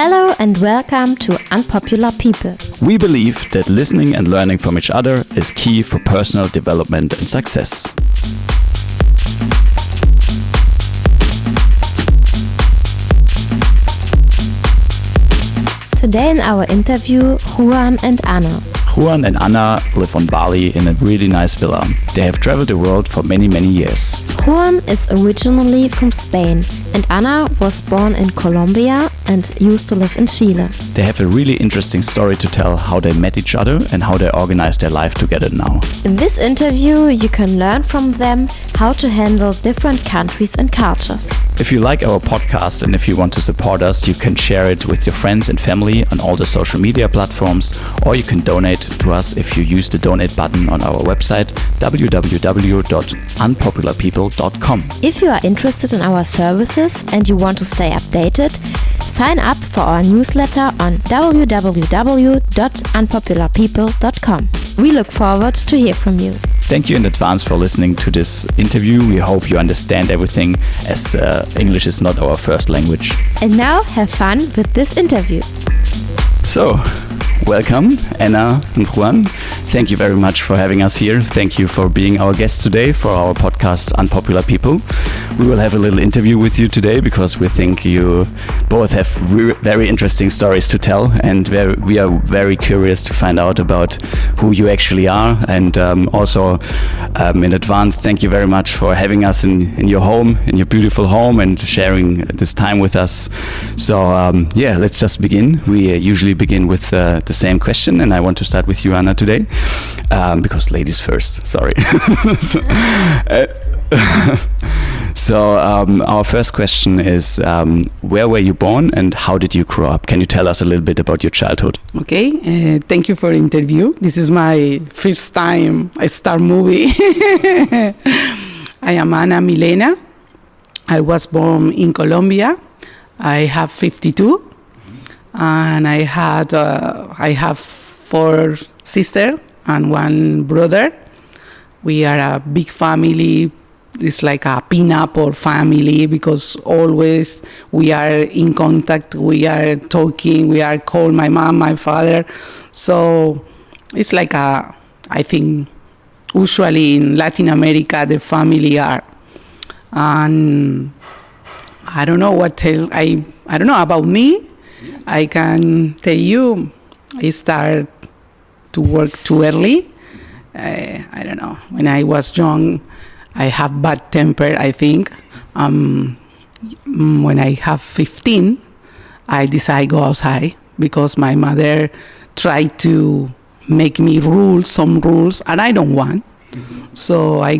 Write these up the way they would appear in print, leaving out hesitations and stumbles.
Hello and welcome to Unpopular People. We believe that listening and learning from each other is key for personal development and success. Today in our interview, Juan and Ana. Juan and Ana live on Bali in a really nice villa. They have traveled the world for many years. Juan is originally from Spain and Ana was born in Colombia and used to live in Chile. They have a really interesting story to tell how they met each other and how they organize their life together now. In this interview, you can learn from them how to handle different countries and cultures. If you like our podcast and if you want to support us, you can share it with your friends and family on all the social media platforms, or you can donate to us if you use the donate button on our website www.unpopularpeople.com. If you are interested in our services and you want to stay updated, sign up for our newsletter on www.unpopularpeople.com. We look forward to hear from you. Thank you in advance for listening to this interview. We hope you understand everything, as English is not our first language. And now have fun with this interview. So, welcome, Ana and Juan. Thank you very much for having us here. Thank you for being our guests today for our podcast, Unpopular People. We will have a little interview with you today because we think you both have very interesting stories to tell, and we are very curious to find out about who you actually are. And also, in advance, thank you very much for having us in your home, in your beautiful home, and sharing this time with us. So, let's just begin. We usually begin with the same question, and I want to start with you, Ana, today, because ladies first, sorry. So our first question is, where were you born and how did you grow up? Can you tell us a little bit about your childhood? Okay, thank you for the interview. This is my first time I start movie. I am Ana Milena. I was born in Colombia. I have 52. And I have 4 sisters and 1 brother. We are a big family. It's like a pineapple family because always we are in contact. We are talking. We are calling my mom, my father. So it's like I think usually in Latin America the family are. And I don't know what tell. I don't know about me. I can tell you, I started to work too early. I don't know. When I was young, I have bad temper, I think. When I have 15, I decide go outside because my mother tried to make me some rules, and I don't want. Mm-hmm. So I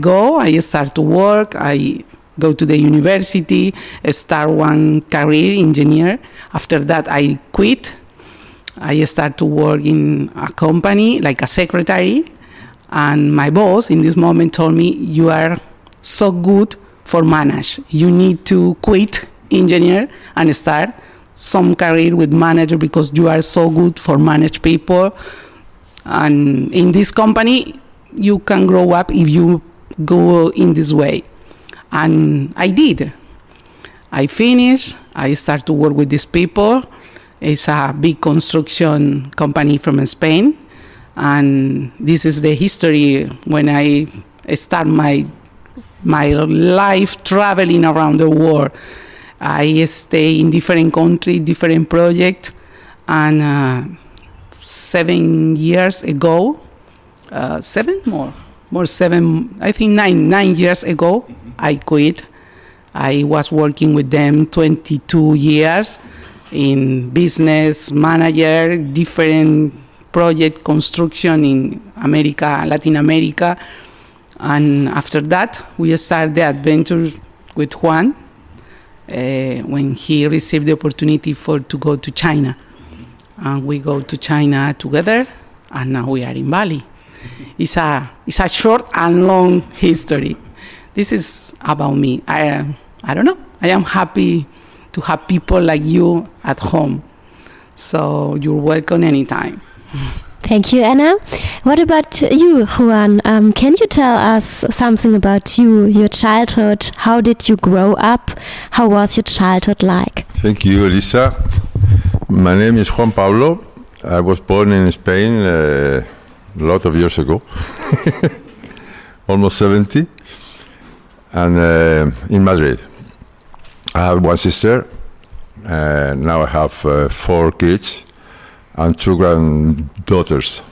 start to work, I go to the university, start one career, engineer. After that, I quit. I start to work in a company, like a secretary. And my boss in this moment told me, you are so good for manage. You need to quit engineer and start some career with manager because you are so good for manage people. And in this company, you can grow up if you go in this way. And I did. I finished. I start to work with these people. It's a big construction company from Spain. And this is the history when I start my life traveling around the world. I stay in different countries, different projects. And 7 years ago, 7 more 7, I think 9 years ago, I quit. I was working with them 22 years in business, manager, different project construction in America, Latin America. And after that, we started the adventure with Juan when he received the opportunity to go to China. And we go to China together, and now we are in Bali. It's a short and long history. This is about me. I don't know. I am happy to have people like you at home. So you're welcome anytime. Thank you, Ana. What about you, Juan? Can you tell us something about you, your childhood? How did you grow up? How was your childhood like? Thank you, Elisa. My name is Juan Pablo. I was born in Spain a lot of years ago, almost 70, and in Madrid. I have one sister, and now I have 4 kids and 2 granddaughters.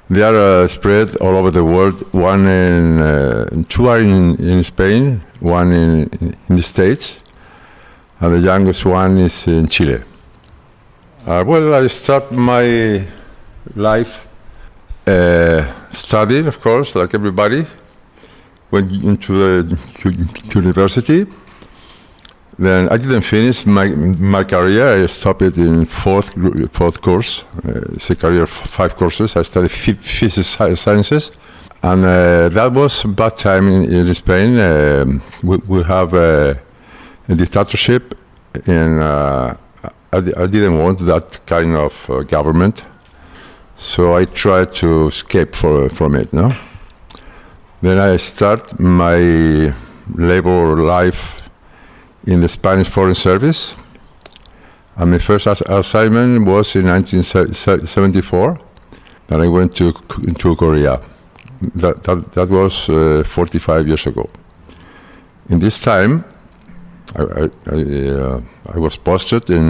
They are spread all over the world. 2 are in Spain, 1 in the States, and the youngest one is in Chile. Well, I start my life studying, of course, like everybody. Went into the university. Then I didn't finish my career. I stopped it in fourth course. It's a career of 5 courses. I studied physics sciences, and that was a bad time in Spain. We have a dictatorship, and I didn't want that kind of government, so I tried to escape from it. No. Then I start my labor life in the Spanish Foreign Service, and my first assignment was in 1974. Then I went to Korea. That was 45 years ago. In this time, I was posted in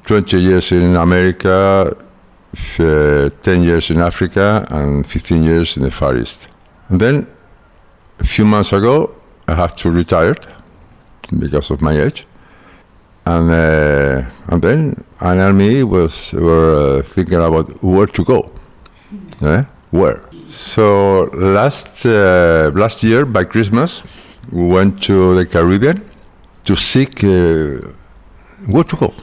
20 years in America, 10 years in Africa, and 15 years in the Far East. And then, a few months ago, I had to retire because of my age. And then Ana and me were thinking about where to go. Where? So last year, by Christmas, we went to the Caribbean to seek where to go.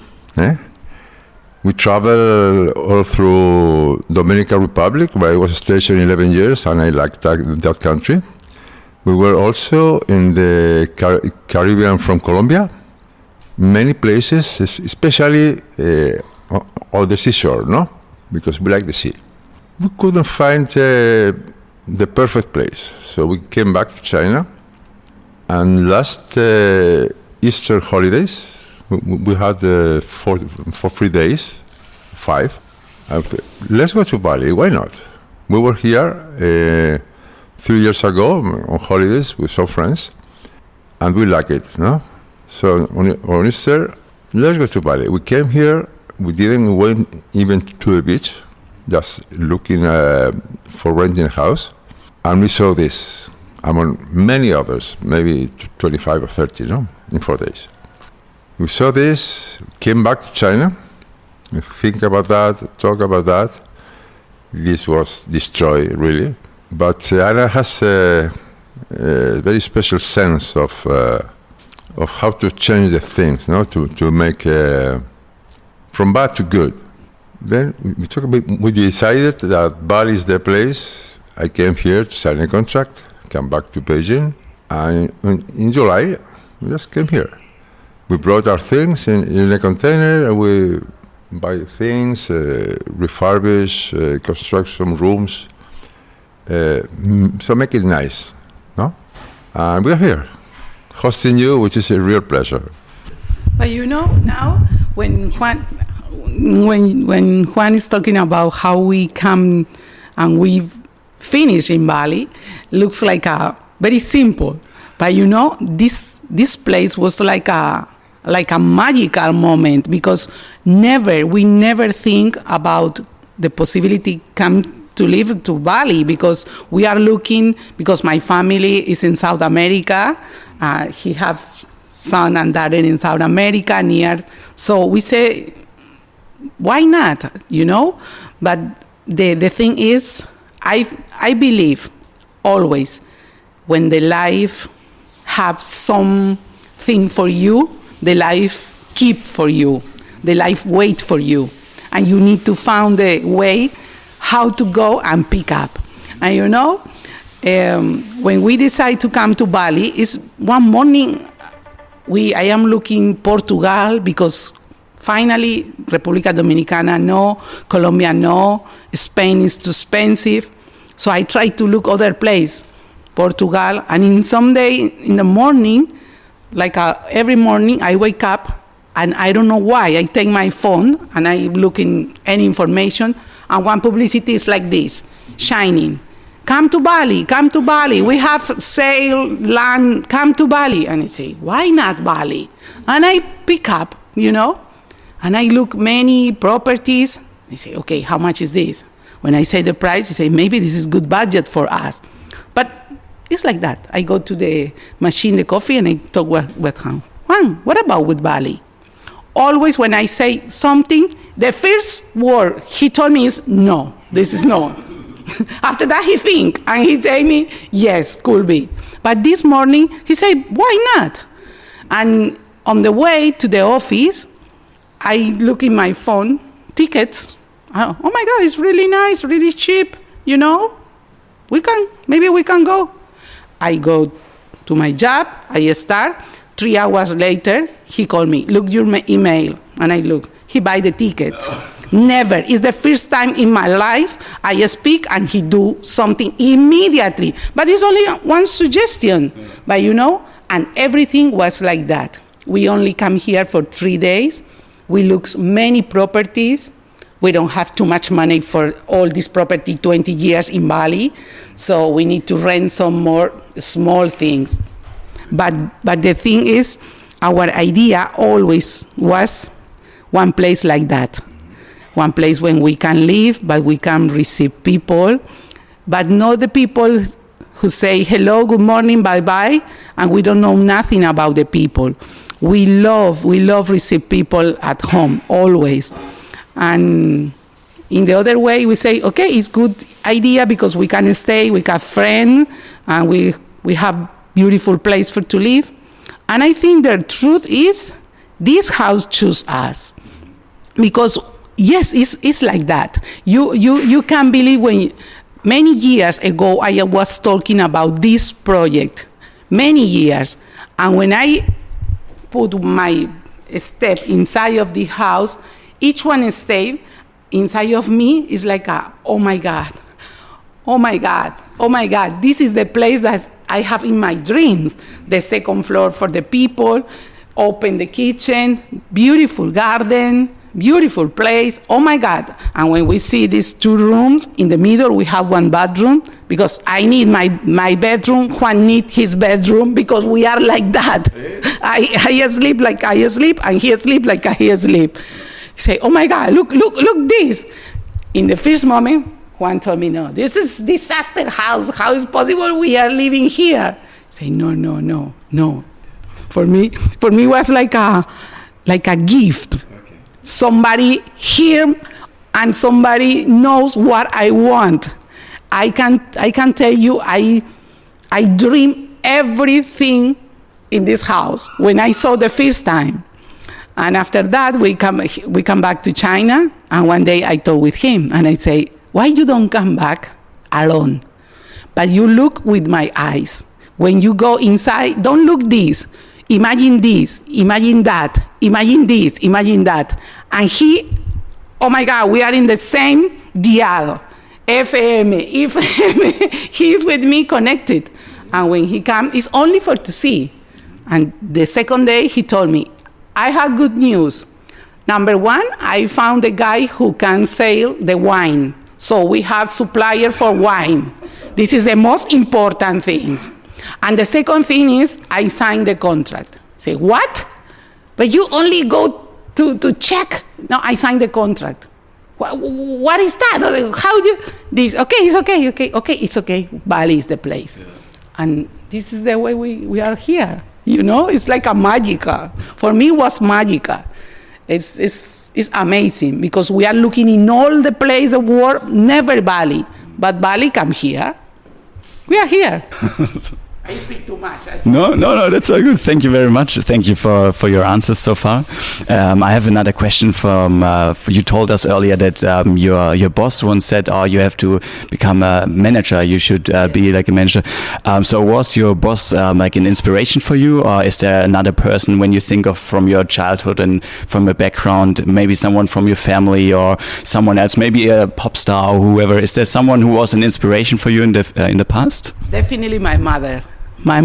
We traveled all through Dominican Republic, where I was stationed 11 years, and I liked that country. We were also in the Caribbean from Colombia, many places, especially on the seashore, no? Because we like the sea. We couldn't find the perfect place, so we came back to China. And last Easter holidays, we had for 3 days, 5. Let's go to Bali. Why not? We were here 3 years ago on holidays with some friends, and we like it, no? So on Easter, let's go to Bali. We came here. We didn't went even to the beach, just looking for renting a house, and we saw this among many others, maybe 25 or 30, no, in 4 days. We saw this, came back to China, think about that, talk about that. This was destroyed, really. But Ana has a very special sense of how to change the things, no, to make from bad to good. Then we decided that Bali is the place. I came here to sign a contract, come back to Beijing, and in July, we just came here. We brought our things in a container, and we buy things, refurbish, construct some rooms, so make it nice, no? And we're here, hosting you, which is a real pleasure. But you know, now when Juan is talking about how we come and we finish in Bali, looks like a very simple. But you know, this place was like a magical moment, because we never think about the possibility come to live to Bali, because we are looking, because my family is in South America, he have son and daughter in South America near, so we say, why not, you know? But the thing is, I believe always when the life have something for you, the life keep for you, the life wait for you, and you need to find a way how to go and pick up. And you know, when we decide to come to Bali, is one morning I am looking Portugal, because finally República Dominicana no, Colombia no, Spain is too expensive. So I try to look other place, Portugal, and in some day in the morning, like every morning I wake up And I don't know why. I take my phone and I look in any information, and one publicity is like this, shining. Come to Bali. We have sale, land, come to Bali. And I say, why not Bali? And I pick up, and I look many properties. I say, okay, how much is this? When I say the price, I say, maybe this is good budget for us. But it's like that. I go to the machine, the coffee, and I talk with him. Juan, what about with Bali? Always when I say something, the first word he told me is, no, this is no. After that, he think, and he tell me, yes, could be. But this morning, he said, why not? And on the way to the office, I look in my phone, tickets. Oh my God, it's really nice, really cheap, maybe we can go. I go to my job, I start. 3 hours later, he called me, look your email. And I look, he buy the tickets. Never. It's the first time in my life I speak and he do something immediately. But it's only one suggestion. But and everything was like that. We only come here for 3 days. We look many properties. We don't have too much money for all this property, 20 years in Bali. So we need to rent some more small things. But the thing is, our idea always was one place like that. One place when we can live, but we can receive people. But not the people who say hello, good morning, bye-bye, and we don't know nothing about the people. We love receive people at home, always. And in the other way, we say, okay, it's good idea because we can stay, we have friends, and we have beautiful place to live. And I think the truth is, this house choose us. Because, yes, it's like that. You can believe when many years ago I was talking about this project, many years. And when I put my step inside of the house, each one step inside of me is like oh my God, this is the place that I have in my dreams. The second floor for the people, open the kitchen, beautiful garden, beautiful place, oh my God. And when we see these 2 rooms, in the middle we have 1 bathroom, because I need my bedroom, Juan needs his bedroom, because we are like that. I sleep like I sleep, and he sleep like I sleep. He say, oh my God, look this. In the first moment, Juan told me, no, this is disaster house. How is possible we are living here? I say, no. For me it was like a gift. Okay. Somebody hear and somebody knows what I want. I can tell you, I dream everything in this house when I saw the first time. And after that, we come back to China, and one day I talk with him, and I say, why you don't come back alone? But you look with my eyes. When you go inside, don't look this. Imagine this, imagine that, imagine this, imagine that. And he, oh my God, we are in the same dial. FM. He's with me connected. And when he comes, it's only for to see. And the second day, he told me, I have good news. Number 1, I found a guy who can sell the wine. So we have supplier for wine. This is the most important thing. And the second thing is, I signed the contract. Say, what? But you only go to check. No, I signed the contract. What is that? How do you, this? Okay, it's okay, it's okay. Bali is the place. Yeah. And this is the way we are here. It's like a magical. For me, it was magical. It's amazing because we are looking in all the places of world, never Bali. But Bali come here. We are here. I speak too much. No, that's so good. Thank you very much. Thank you for your answers so far. I have another question from, you told us earlier that your boss once said, oh, you have to become a manager. You should be like a manager. So was your boss like an inspiration for you, or is there another person when you think of from your childhood and from your background, maybe someone from your family or someone else, maybe a pop star or whoever? Is there someone who was an inspiration for you in the past? Definitely my mother. My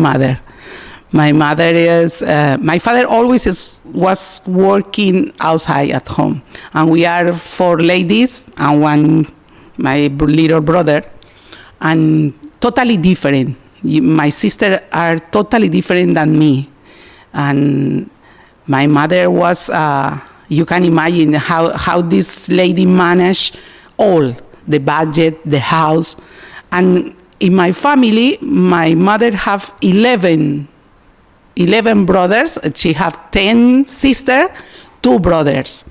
My mother is, my father always was working outside at home. And we are 4 ladies and my little brother. And totally different. My sisters are totally different than me. And my mother was, you can imagine how this lady managed all, the budget, the house. And in my family, my mother have 11 brothers. She have 10 sisters, 2 brothers.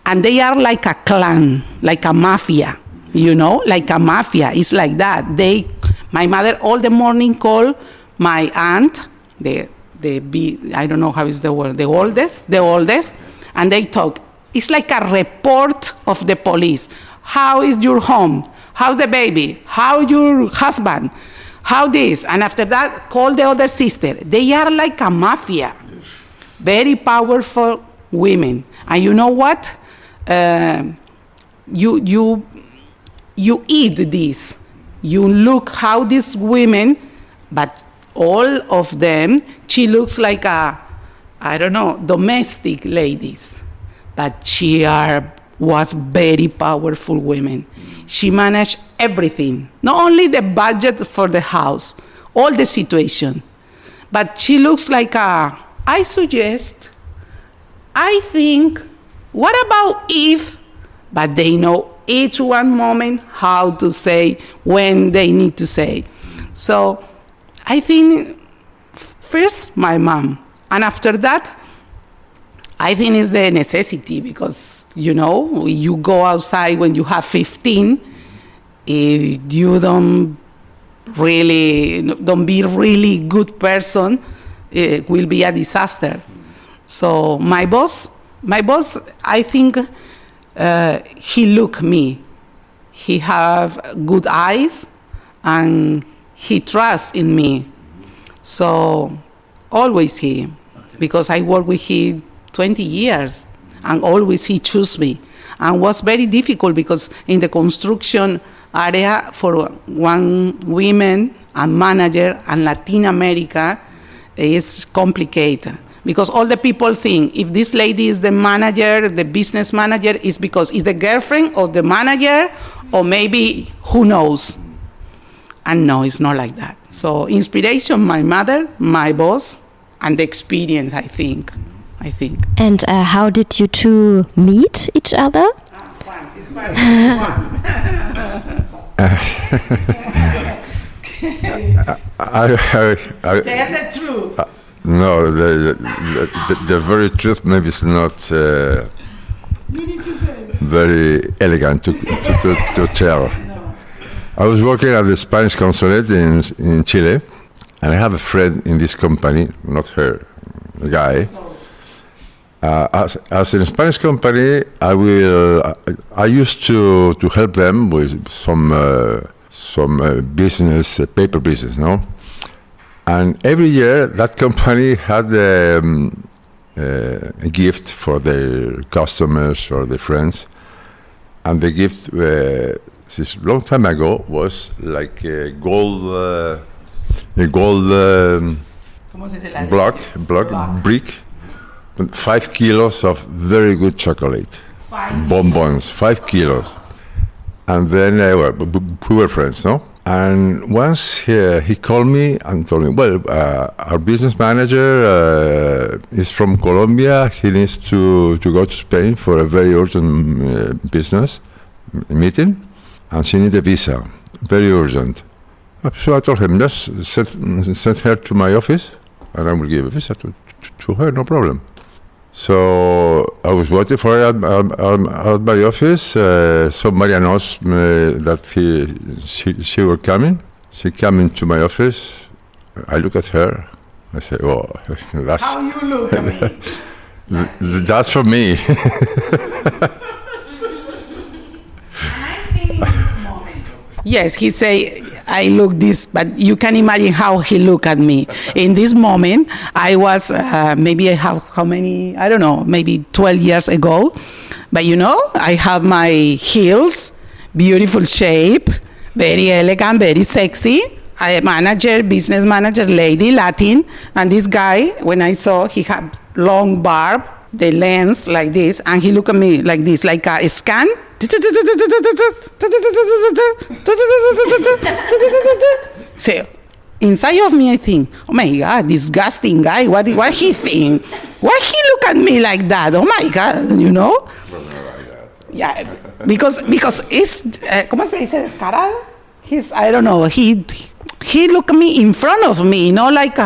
And they are like a clan, like a mafia, like a mafia. It's like that. My mother all the morning call my aunt, I don't know how is the word, the oldest, and they talk. It's like a report of the police. How is your home? How's the baby? How your husband? How this? And after that, call the other sister. They are like a mafia. Very powerful women. And you know what? You eat this. You look how these women, but all of them, she looks like domestic ladies. But she was very powerful women. She managed everything, not only the budget for the house, all the situation, but she looks like I think, what about if, but they know each one moment how to say, when they need to say. So I think first my mom, and after that, I think it's the necessity because, you go outside when you have 15, if you don't be really good person, it will be a disaster. So my boss, I think he look me. He have good eyes and he trusts in me. So always he, because I work with him 20 years, and always he chose me. And was very difficult because in the construction area for one woman and manager and Latin America is complicated. Because all the people think if this lady is the manager, the business manager, is because it's the girlfriend of the manager, or maybe who knows. And no, it's not like that. So inspiration, my mother, my boss, and the experience, I think. And how did you two meet each other? Tell the truth. No, the very truth maybe is not very elegant to tell. I was working at the Spanish consulate in Chile, and I have a friend in this company, not her, a guy. As in a Spanish company, I used to help them with some business, paper business, no? And every year, that company had a gift for their customers or their friends. And the gift, this long time ago, was like a gold brick, 5 kilos of very good chocolate, bonbons, 5 kilos. And then we were friends, no? And once he called me and told me, well, our business manager is from Colombia. He needs to go to Spain for a very urgent business meeting, and she needs a visa, very urgent. So I told him, just send her to my office, and I will give a visa to her, no problem. So I was waiting for her at my office. Somebody announced that she was coming. She came into my office. I look at her. I say, "Oh, that's how you look at me." That's for me." Yes, he say, I look this, but you can imagine how he looked at me. In this moment, I was, maybe I have how many, I don't know, maybe 12 years ago. But I have my heels, beautiful shape, very elegant, very sexy. a manager, business manager lady, Latin, and this guy, when I saw, he had long barb, the lens like this, and he looked at me like this, like a scan. So inside of me, I think, oh my God, disgusting guy. What he think? Why he look at me like that? Oh my God, you know? Yeah, because it's ¿cómo se dice descarado? He's, I don't know. He looked at me in front of me, not like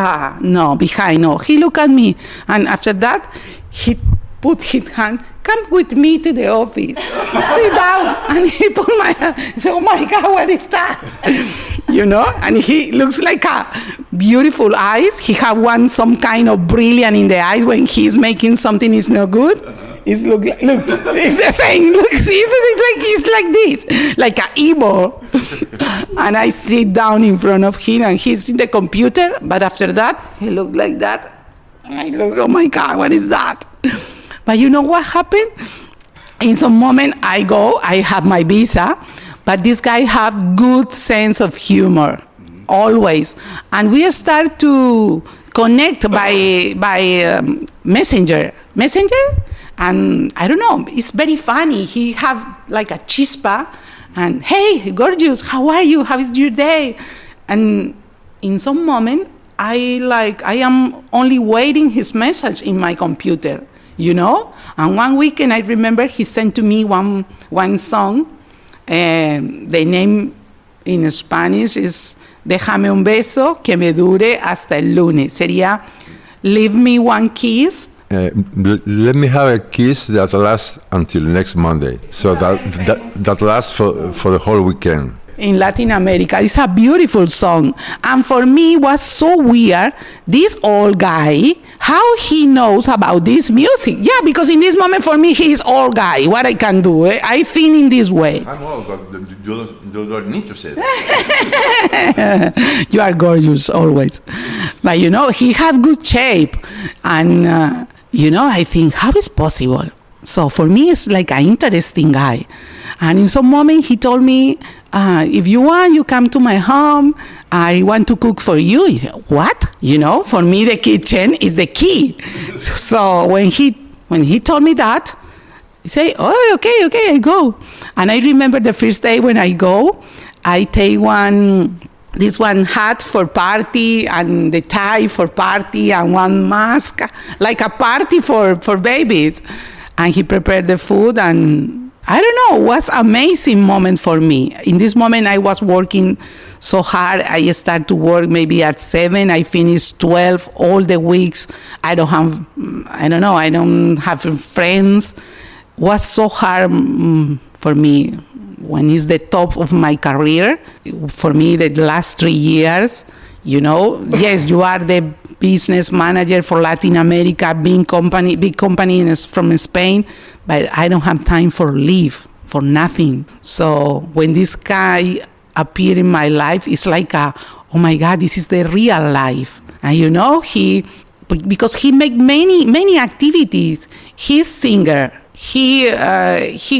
no, behind. No, he looked at me, and after that, he put his hand. Come with me to the office. Sit down. And he put my hand. So, oh my God, what is that? You know? And he looks like a beautiful eyes. He have some kind of brilliant in the eyes when he's making something is not good. It's looks, it's the same. Looks, it's like this, like a evil. And I sit down in front of him, and he's in the computer. But after that, he looked like that. And I look, oh my God, what is that? But you know what happened? In some moment, I go, I have my visa, but this guy have good sense of humor, always. And we start to connect by messenger. And I don't know, it's very funny. He have like a chispa, and hey, gorgeous, how are you? How is your day? And in some moment, I am only waiting his message in my computer, you know? And one weekend, I remember he sent to me one song. The name in Spanish is Déjame un beso que me dure hasta el lunes. Sería, leave me one kiss. Let me have a kiss that lasts until next Monday. So that lasts for the whole weekend. In Latin America. It's a beautiful song. And for me, it was so weird, this old guy, how he knows about this music. Yeah, because in this moment, for me, he is old guy. What I can do, I think in this way. I'm old, but you don't need to say that. You are gorgeous, always. But, you know, he had good shape. And, you know, I think, how is possible? So for me, it's like an interesting guy. And in some moment, he told me, if you want, you come to my home. I want to cook for you. What? You know, for me, the kitchen is the key. So when he told me that, I say, oh, okay, I go. And I remember the first day when I go, I take this one hat for party and the tie for party and one mask, like a party for babies. And he prepared the food, and I don't know, it was an amazing moment for me. In this moment, I was working so hard. I start to work maybe at 7. I finish 12 all the weeks. I don't have friends. It was so hard for me when it's the top of my career. For me, the last 3 years, you know, yes, you are the business manager for Latin America, big company from Spain, but I don't have time for leave, for nothing. So when this guy appeared in my life, it's like oh my God, this is the real life. And you know, because he make many activities. He's singer. He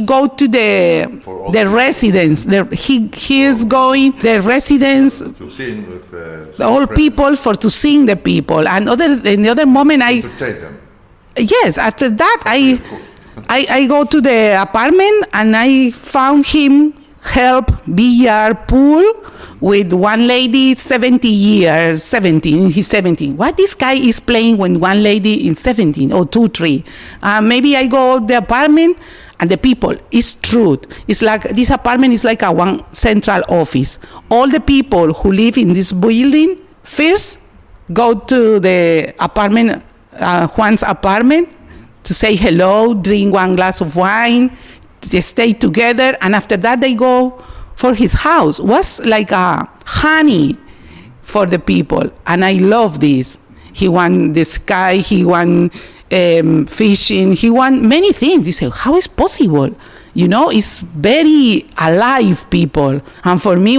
go to the residence. He is going the residence. To sing with all people to sing the people. And in the other moment, to take them. Yes, after that I go to the apartment and I found him help billiard pool with one lady 17. He's 17. What this guy is playing when one lady is 17 or 2, 3? Maybe I go to the apartment and the people, it's truth. It's like this apartment is like a one central office. All the people who live in this building first go to the apartment, Juan's apartment, to say hello, drink one glass of wine, they stay together, and after that they go for his house. It was like a honey for the people, and I love this. He want the sky, he want fishing, he want many things. He said, how is possible? You know, it's very alive people, and for me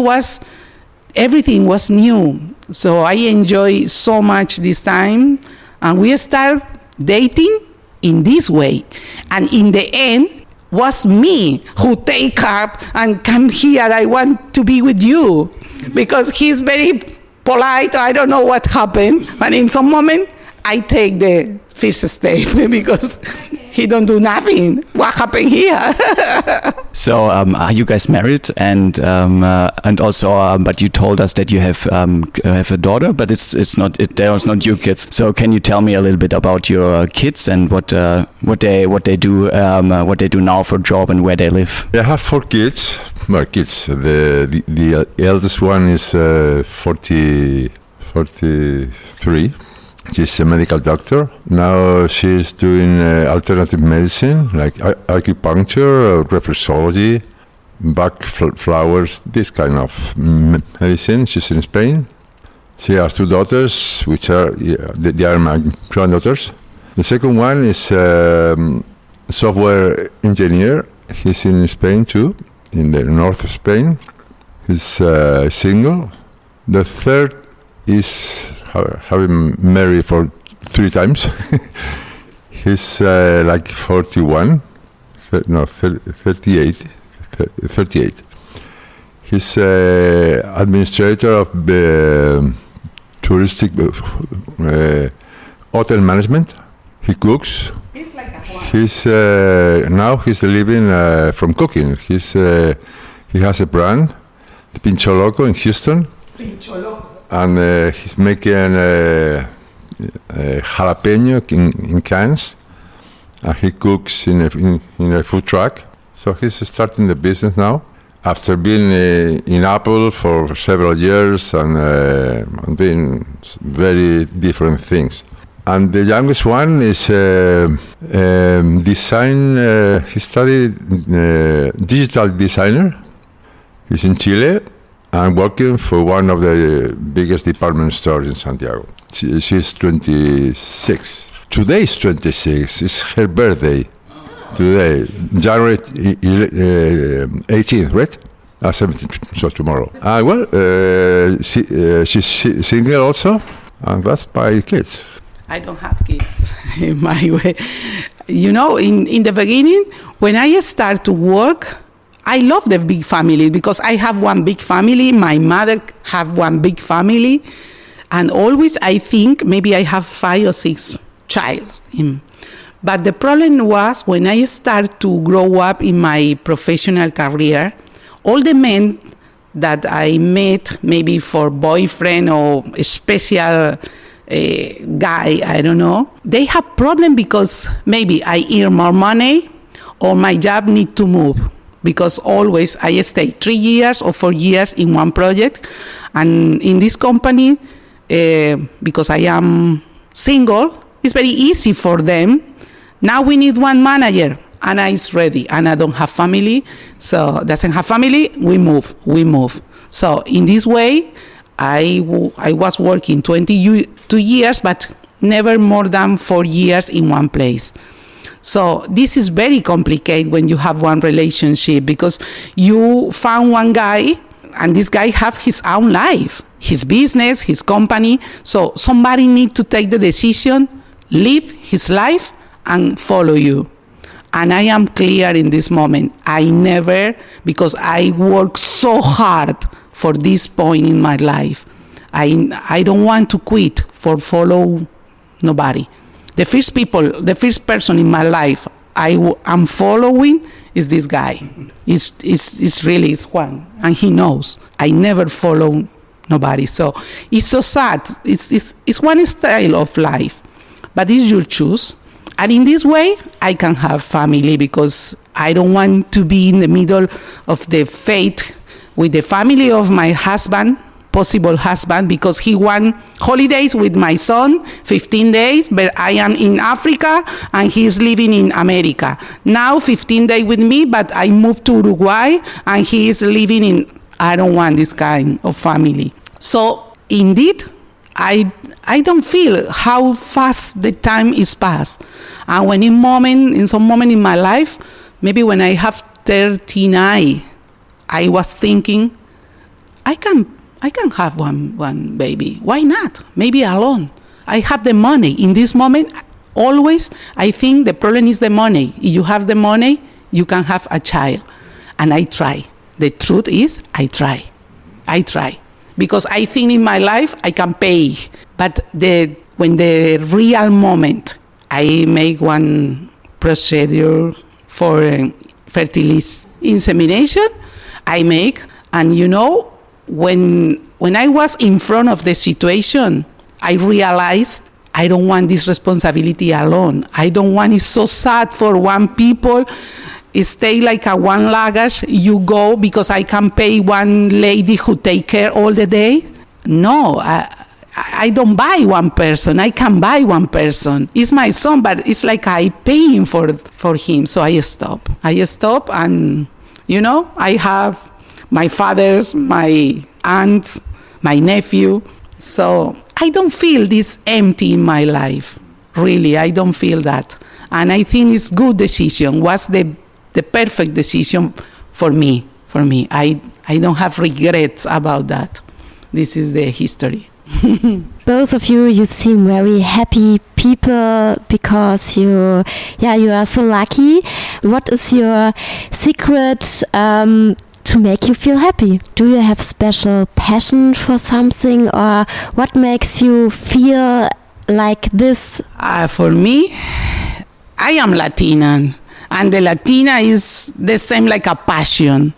everything was new. So I enjoy so much this time, and we start dating in this way, and in the end was me who take up and come here, I want to be with you. because he's very polite. I don't know what happened, but in some moment I take the first step because he don't do nothing. What happened here? So, are you guys married? And also, but you told us that you have a daughter, but there's not your kids. So, can you tell me a little bit about your kids and what they do now for job and where they live? I have 4 kids. Well, kids. The eldest one is 43. She's a medical doctor. Now she's doing alternative medicine, like acupuncture, reflexology, Bach flowers, this kind of medicine. She's in Spain. She has 2 daughters, which they are my granddaughters. The second one is software engineer. He's in Spain too, in the north of Spain. He's single. The third is having married for 3 times. He's like 41, 38. He's administrator of the touristic hotel management. He cooks. He's like a Juan. He's now he's living from cooking. He has a brand, the Pincho Loco in Houston. Pincho Loco. And he's making jalapeno in cans, and he cooks in a food truck. So he's starting the business now after being in Apple for several years and doing very different things. And the youngest one is design. He studied digital designer. He's in Chile. I'm working for one of the biggest department stores in Santiago. She's 26. Today is 26. It's her birthday. Today, January 18th, right? 17th, so tomorrow. She's single also, and that's my kids. I don't have kids in my way. You know, in the beginning, when I start to work, I love the big family because I have one big family. My mother have one big family. And always I think maybe I have 5 or 6 children. But the problem was when I start to grow up in my professional career, all the men that I met, maybe for boyfriend or a special guy, I don't know, they have problem because maybe I earn more money or my job need to move. Because always I stay 3 years or 4 years in one project. And in this company, because I am single, it's very easy for them. Now we need one manager. Anna is ready. Anna don't have family, so doesn't have family, we move. So in this way, I was working 22 years, but never more than 4 years in one place. So this is very complicated when you have one relationship because you found one guy and this guy have his own life, his business, his company. So somebody need to take the decision, live his life and follow you. And I am clear in this moment. I never, because I work so hard for this point in my life. I don't want to quit for follow nobody. The first person in my life I am following is this guy. It's really Juan, and he knows. I never follow nobody, so it's so sad. It's one style of life, but it's your choice. And in this way, I can have family because I don't want to be in the middle of the fate with the family of my husband, possible husband, because he want holidays with my son, 15 days, but I am in Africa and he's living in America. Now 15 days with me, but I moved to Uruguay and he is living in, I don't want this kind of family. So indeed, I don't feel how fast the time is passed. And when in some moment in my life, maybe when I have 39, I was thinking, I can have one baby. Why not? Maybe alone. I have the money. In this moment, always, I think the problem is the money. If you have the money, you can have a child. And I try. The truth is, I try. because I think in my life I can pay. But when the real moment, I make one procedure for fertility insemination, I make, and when I was in front of the situation, I realized I don't want this responsibility alone. I don't want, it's so sad for one people. Stay like a one luggage, you go because I can pay one lady who take care all the day. No, I don't buy one person. I can buy one person. It's my son, but it's like I paying for him. So I stop. And, I have my fathers, my aunts, my nephew. So I don't feel this empty in my life. Really, I don't feel that. And I think it's good decision. Was the perfect decision for me. I don't have regrets about that. This is the history. Both of you seem very happy people because you are so lucky. What is your secret to make you feel happy? Do you have special passion for something, or what makes you feel like this? For me, I am Latina, and the Latina is the same like a passion.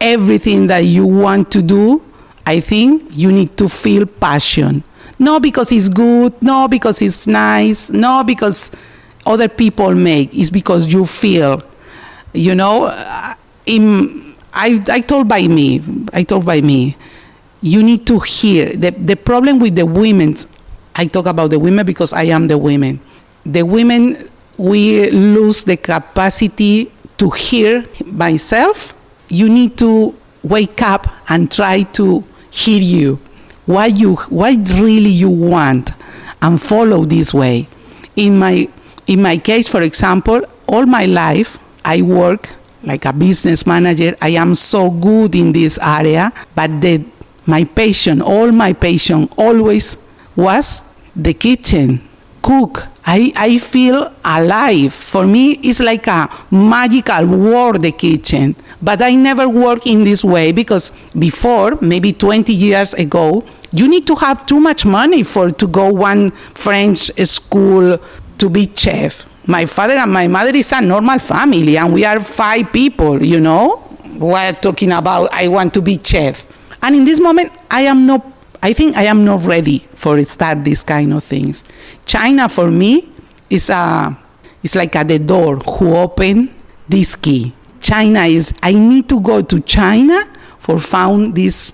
Everything that you want to do, I think you need to feel passion. Not because it's good, not because it's nice, not because other people make. It's because you feel. I told by me, you need to hear. The problem with the women, I talk about the women because I am the women. The women, we lose the capacity to hear myself. You need to wake up and try to hear you. What really you want, and follow this way. In my case, for example, all my life I work like a business manager. I am so good in this area, but my passion always was the kitchen, cook. I feel alive. For me, it's like a magical world, the kitchen. But I never work in this way because before, maybe 20 years ago, you need to have too much money to go one French school to be chef. My father and my mother is a normal family, and we are 5 people, We're talking about I want to be chef. And in this moment, I think I am not ready for start these kind of things. China for me is like at the door who open this key. China is, I need to go to China for found this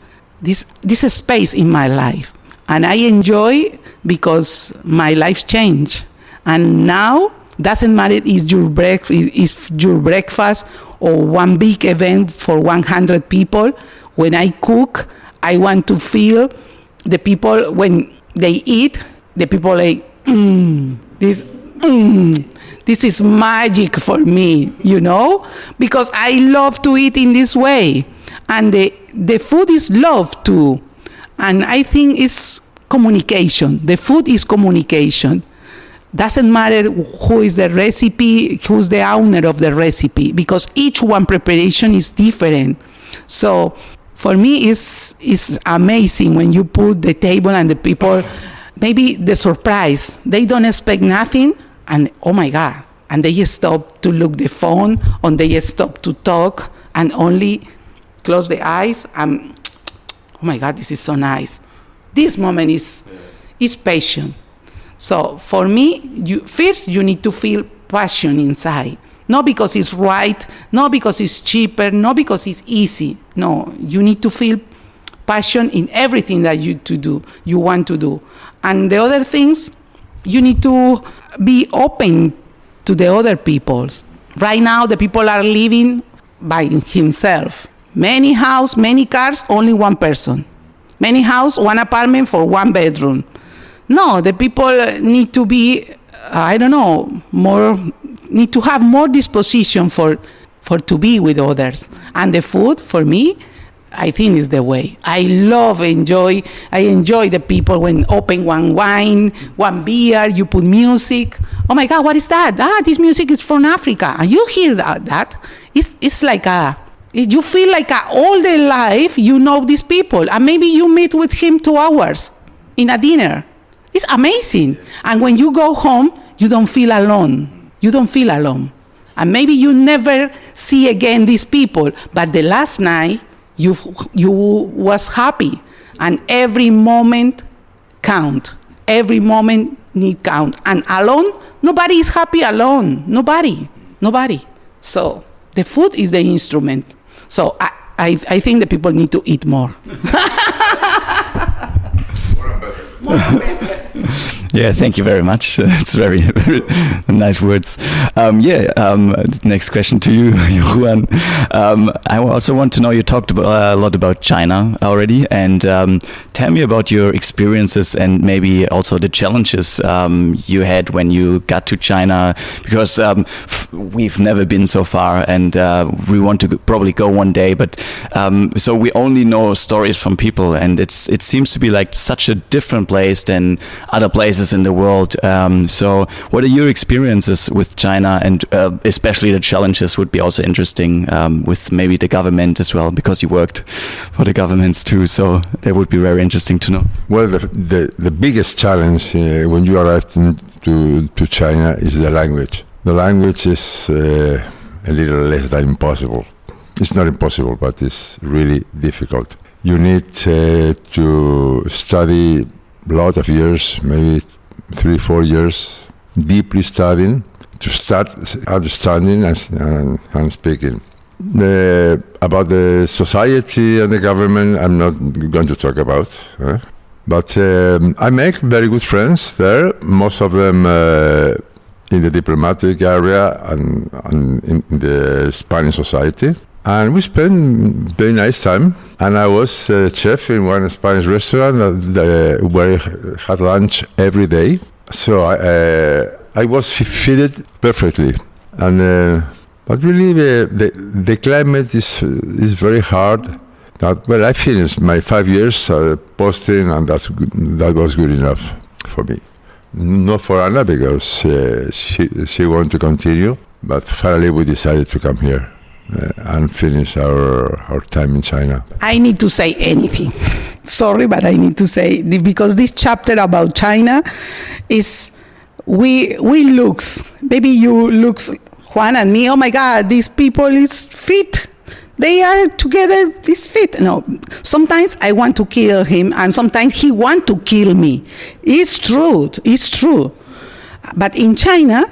space in my life. And I enjoy because my life changed. And now, doesn't matter if your breakfast or one big event for 100 people. When I cook, I want to feel the people, when they eat, the people like, this is magic for me, because I love to eat in this way. And the food is love too. And I think it's communication. The food is communication. Doesn't matter who is the recipe, who's the owner of the recipe, because each one preparation is different. So for me, it's amazing when you put the table and the people, maybe the surprise, they don't expect nothing, and oh my God, and they stop to look the phone, or they stop to talk, and only close the eyes, and oh my God, this is so nice. This moment is passion. So for me, first you need to feel passion inside. Not because it's right, not because it's cheaper, not because it's easy. No, you need to feel passion in everything that you want to do. And the other things, you need to be open to the other people. Right now, the people are living by himself. Many house, many cars, only one person. Many house, one apartment for one bedroom. No, the people need to be, need to have more disposition for to be with others. And the food, for me, I think is the way. I enjoy the people when open one wine, one beer, you put music. Oh my God, what is that? This music is from Africa. And you hear that? It's like You feel like all the life you know these people, and maybe you meet with him 2 hours in a dinner. It's amazing. And when you go home, you don't feel alone. You don't feel alone. And maybe you never see again these people, but the last night you was happy, and every moment count. Every moment need count. And alone, nobody is happy alone. Nobody. So the food is the instrument. So I think the people need to eat more. Yeah, thank you very much. It's very, very nice words. Next question to you, Juan. I also want to know, you talked a lot about China already, and tell me about your experiences and maybe also the challenges you had when you got to China, because we've never been so far, and we want to probably go one day, but so we only know stories from people, and it seems to be like such a different place than other places in the world. So what are your experiences with China, and especially the challenges would be also interesting with maybe the government as well, because you worked for the governments too, so that would be very interesting to know. Well, the biggest challenge when you arrive to China is the language. The language is a little less than impossible. It's not impossible, but it's really difficult. You need to study a lot of years, maybe 3-4 years, deeply studying, to start understanding and speaking. About the society and the government, I'm not going to talk about. But I make very good friends there, most of them in the diplomatic area and in the Spanish society. And we spent very nice time. And I was a chef in one Spanish restaurant where I had lunch every day. So I was fitted perfectly. And but really the climate is very hard. I finished my 5 years posting, and that was good enough for me. Not for Ana, because she wanted to continue. But finally we decided to come here. And finish our time in China. I need to say anything. Sorry, but I need to say, because this chapter about China is, we looks, maybe you looks, Juan and me, oh my God, these people is fit. They are together, is fit. No, sometimes I want to kill him, and sometimes he want to kill me. It's true. But in China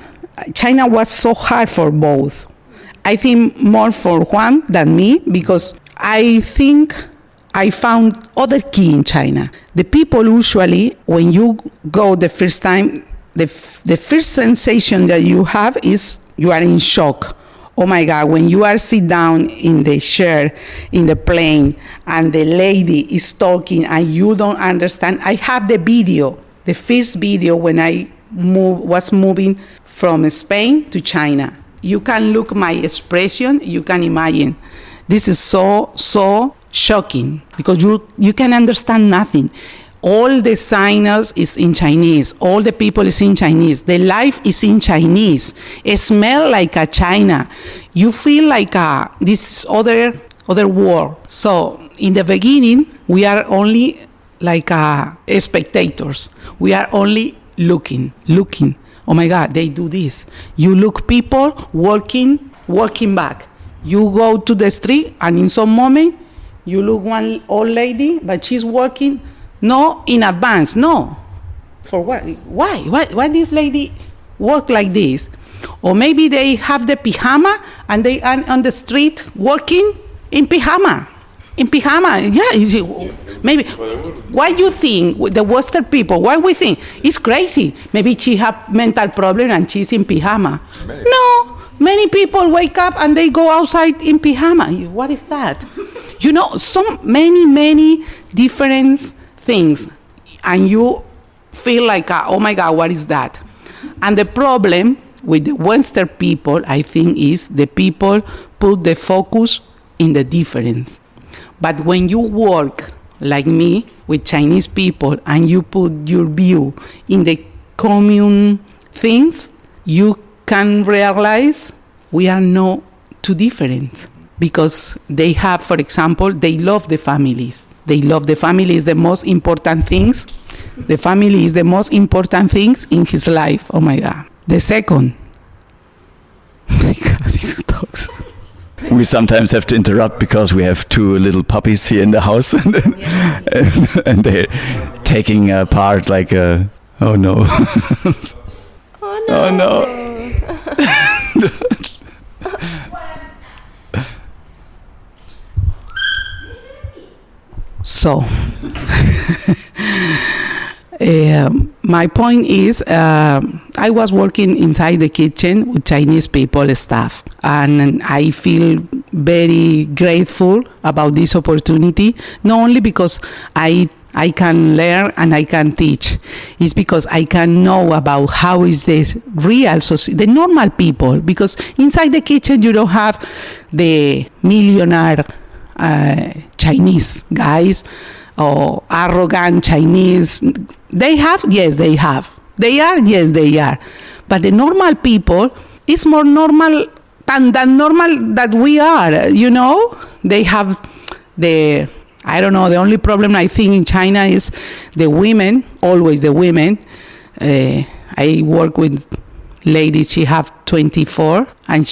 was so hard for both. I think more for Juan than me, because I think I found other key in China. The people usually, when you go the first time, the first sensation that you have is you are in shock. Oh my God, when you are sit down in the chair, in the plane, and the lady is talking and you don't understand. I have the video, the first video when I was moving from Spain to China. You can look my expression, you can imagine. This is so shocking, because you can understand nothing. All the signals is in Chinese. All the people is in Chinese. The life is in Chinese. It smells like a China. You feel like this other world. So in the beginning, we are only like spectators. We are only looking. Oh my God, they do this. You look people walking back. You go to the street, and in some moment, you look one old lady, but she's walking, no in advance, no. For what? Why this lady walk like this? Or maybe they have the pajama, and they are on the street walking in pajama. Yeah. Maybe. Why you think the Western people? Why we think it's crazy? Maybe she have mental problem and she's in pajama. No, many people wake up and they go outside in pajama. What is that? So many different things, and you feel like, oh my God, what is that? And the problem with the Western people, I think, is the people put the focus in the difference. But when you work like me with Chinese people and you put your view in the common things, you can realize we are not too different. because they have, for example, they love the families. They love the family is the most important things. The family is the most important things in his life. Oh my God. The second. Oh my God, these dogs. We sometimes have to interrupt because we have two little puppies here in the house, and they're taking part like a. Oh no! Oh Oh no! So, my point is, I was working inside the kitchen with Chinese people staff, and I feel very grateful about this opportunity, not only because I can learn and I can teach. It's because I can know about how is this real the normal people, because inside the kitchen you don't have the millionaire Chinese guys or arrogant Chinese. They have, yes, they have. They are, yes, they are. But the normal people is more normal than normal that we are, you know? They have I don't know, the only problem I think in China is the women, always the women. I work with lady, she have 24, and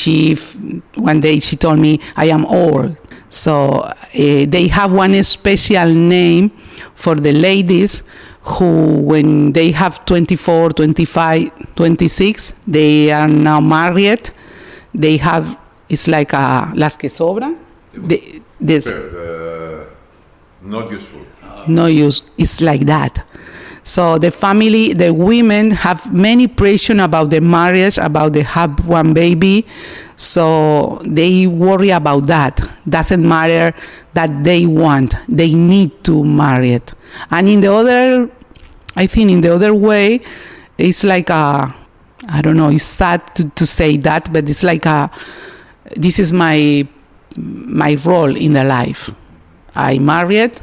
one day she told me I am old. So they have one special name for the ladies who, when they have 24, 25, 26, they are now married. They have, it's like las que sobran. Not useful. No use. It's like that. So the family, the women have many pressure about the marriage, about they have one baby. So they worry about that. Doesn't matter that they want. They need to marry it. And in the other, I think in the other way, it's like I don't know, it's sad to say that, but it's like this is my role in the life. I married,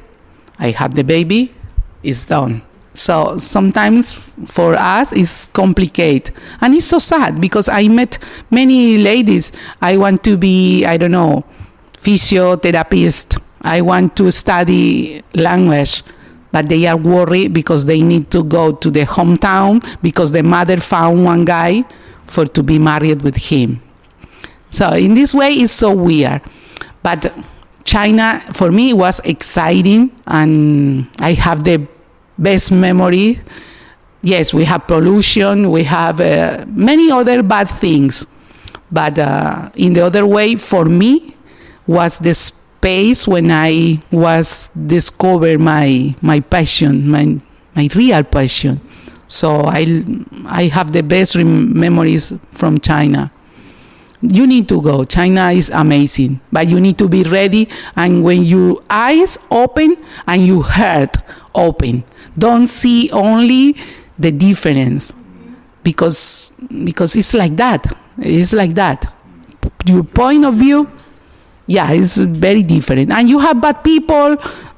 I have the baby, it's done. So sometimes for us it's complicated, and it's so sad because I met many ladies. I want to be, I don't know, physiotherapist. I want to study language, but they are worried because they need to go to the hometown because the mother found one guy to be married with him. So in this way it's so weird. But China for me was exciting, and I have the best memory. Yes, we have pollution, we have many other bad things, but in the other way, for me, was the space when I was discover my passion, my real passion. So I have the best memories from China. You need to go. China is amazing, but you need to be ready. And when your eyes open and your heart open, don't see only the difference, because it's like that. It's like that. Your point of view, yeah, it's very different. And you have bad people,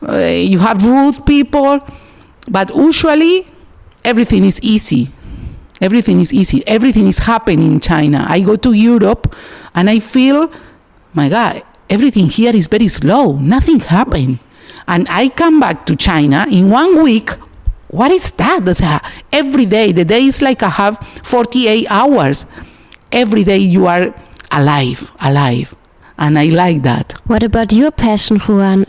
you have rude people, but usually everything is easy. Everything is easy. Everything is happening in China. I go to Europe and I feel, my God, everything here is very slow. Nothing happened. And I come back to China in 1 week. What is that? Every day, the day is like I have 48 hours. Every day you are alive. And I like that. What about your passion, Juan?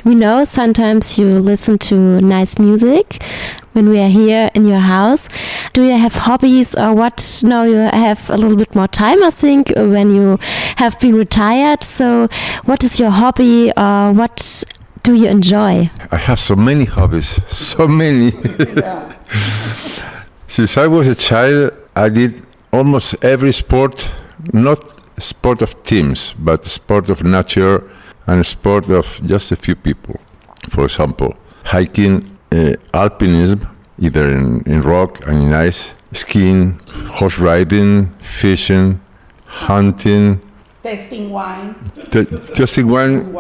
We know sometimes you listen to nice music when we are here in your house. Do you have hobbies or what? Now you have a little bit more time, I think, when you have been retired. So what is your hobby? What do you enjoy? I have so many hobbies, so many. Since I was a child, I did almost every sport, not sport of teams, but sport of nature and sport of just a few people. For example, hiking, alpinism, either in rock and in ice, skiing, horse riding, fishing, hunting. Testing wine. Testing wine.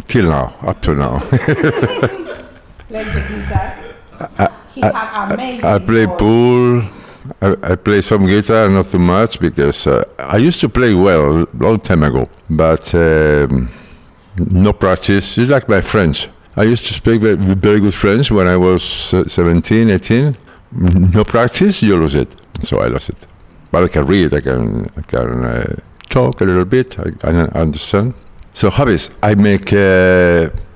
Till now, up to now. Like the guitar. He had amazing I play pool, I play some guitar, not too much, because I used to play well a long time ago, but no practice. It's like my French. I used to speak very good French when I was 17, 18. No practice, you lose it. So I lost it. But I can read, I can talk a little bit, I understand. So hobbies, I make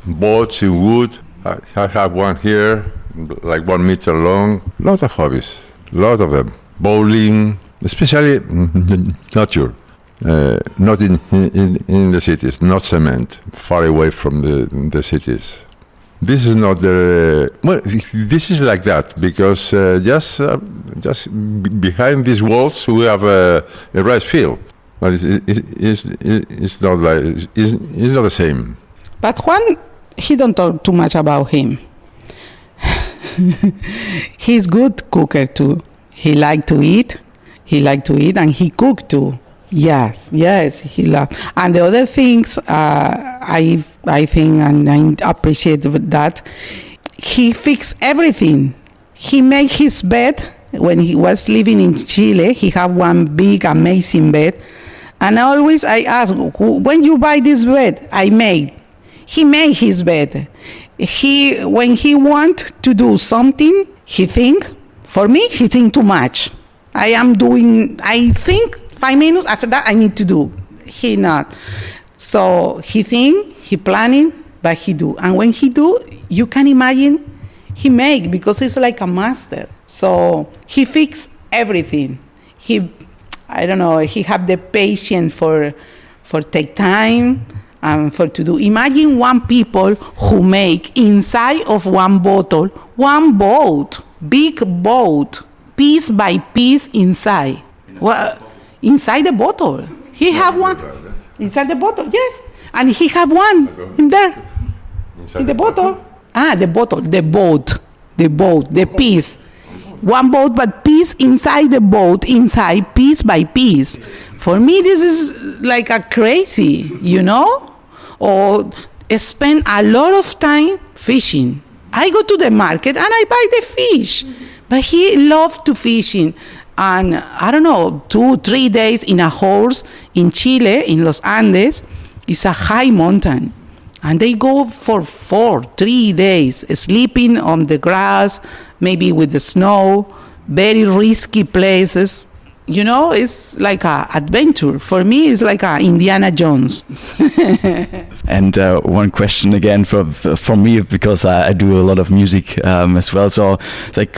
boats in wood. I have one here, like 1 meter long. Lot of hobbies, lot of them. Bowling, especially nature. Not in the cities, not cement, far away from the cities. This is not this is like that, because just behind these walls we have a rice field, but it's not like it's not the same. But Juan, he don't talk too much about him. He's good cooker too. He like to eat, and he cook too. Yes, he loves. And the other things, I think, and I appreciate that, he fixed everything. He made his bed when he was living in Chile. He had one big, amazing bed. And always I ask, when you buy this bed? He made his bed. When he want to do something, he think too much. I think 5 minutes, after that I need to do. He not. So he think, he planning, but he do. And when he do, you can imagine he make, because he's like a master. So he fix everything. He have the patience for take time and for to do. Imagine one people who make inside of one bottle, one boat, big boat, piece by piece inside. Well, inside the bottle. He have one. Inside the bottle, yes. And he have one in there. In the bottle. The piece. One boat, but piece inside the boat, inside piece by piece. For me, this is like a crazy, or spend a lot of time fishing. I go to the market and I buy the fish, but he loves to fishing. And 2-3 days in a horse in Chile, in Los Andes, is a high mountain. And they go for 3 days, sleeping on the grass, maybe with the snow, very risky places. It's like an adventure. For me, it's like a Indiana Jones. And one question again from me, because I do a lot of music as well. So,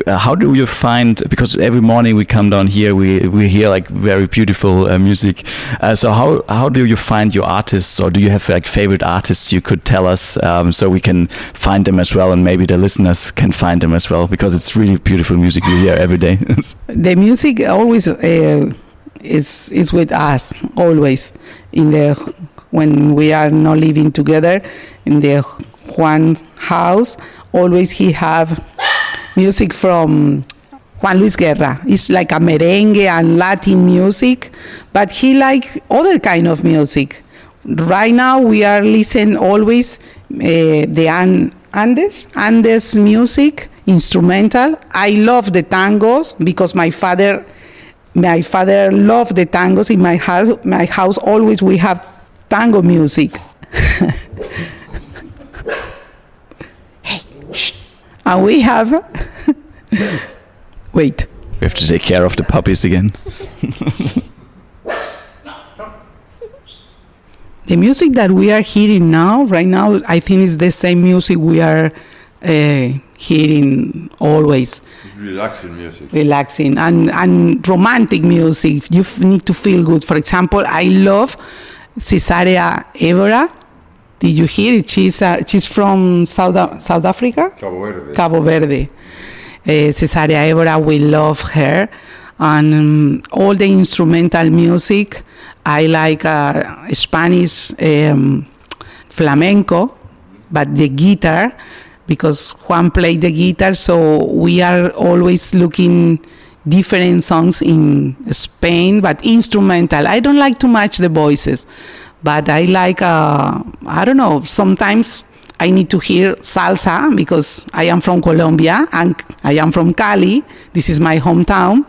how do you find? Because every morning we come down here, we hear like very beautiful music. So how do you find your artists, or do you have like favorite artists you could tell us, so we can find them as well, and maybe the listeners can find them as well, because it's really beautiful music we hear every day. The music always is with us always when we are not living together in the Juan house. Always he have music from Juan Luis Guerra. It's like a merengue and Latin music, but he like other kind of music. Right now we are listening always the Andes music, instrumental. I love the tangos because my father loved the tangos. In my house always we have tango music. Hey, shh. And we have wait. We have to take care of the puppies again. The music that we are hearing right now, I think is the same music we are hearing always. Relaxing music. Relaxing and romantic music. You need to feel good. For example, I love Cesárea Évora. Did you hear it? She's from South Africa? Cabo Verde. Cesárea Évora, we love her. And all the instrumental music. I like Spanish flamenco, but the guitar, because Juan played the guitar, so we are always looking different songs in Spain, but instrumental. I don't like too much the voices, but I like, sometimes I need to hear salsa, because I am from Colombia, and I am from Cali. This is my hometown.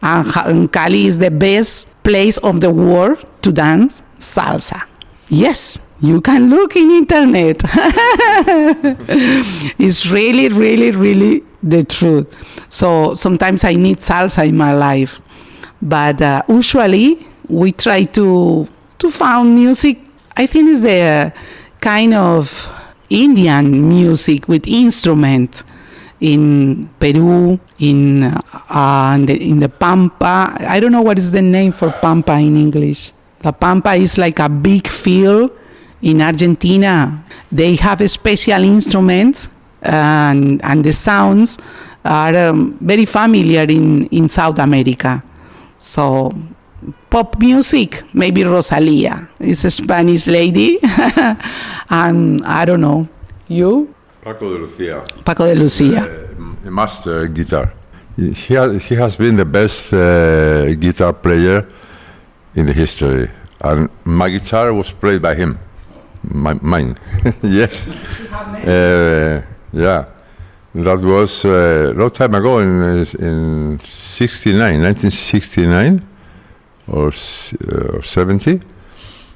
And Cali is the best place of the world to dance salsa. Yes, you can look in internet. It's really, really, really the truth. So sometimes I need salsa in my life. But usually we try to find music. I think it's the kind of Indian music with instruments in Peru, in the Pampa. I don't know what is the name for Pampa in English. The Pampa is like a big field in Argentina. They have special instruments and the sounds are very familiar in South America. So pop music, maybe Rosalía is a Spanish lady. And I don't know, you? Paco de Lucia. Paco de Lucia. A master guitar. He has been the best guitar player in the history. And my guitar was played by him. Mine. Yes. Yeah. That was a long time ago in 1969 or 70.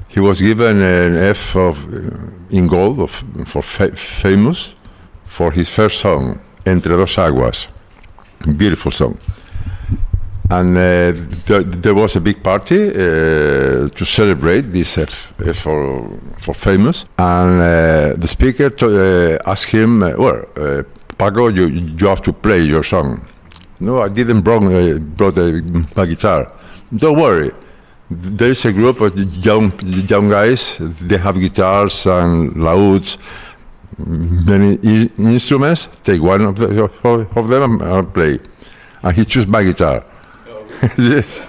He was given an F in gold for famous for his first song, Entre Dos Aguas. Beautiful song. And there was a big party to celebrate this for famous. And the speaker asked him, Paco, you have to play your song. No, I didn't brought my guitar. Don't worry. There is a group of young guys. They have guitars and lauds, many instruments. Take one of them and play. And he chose my guitar. Yes.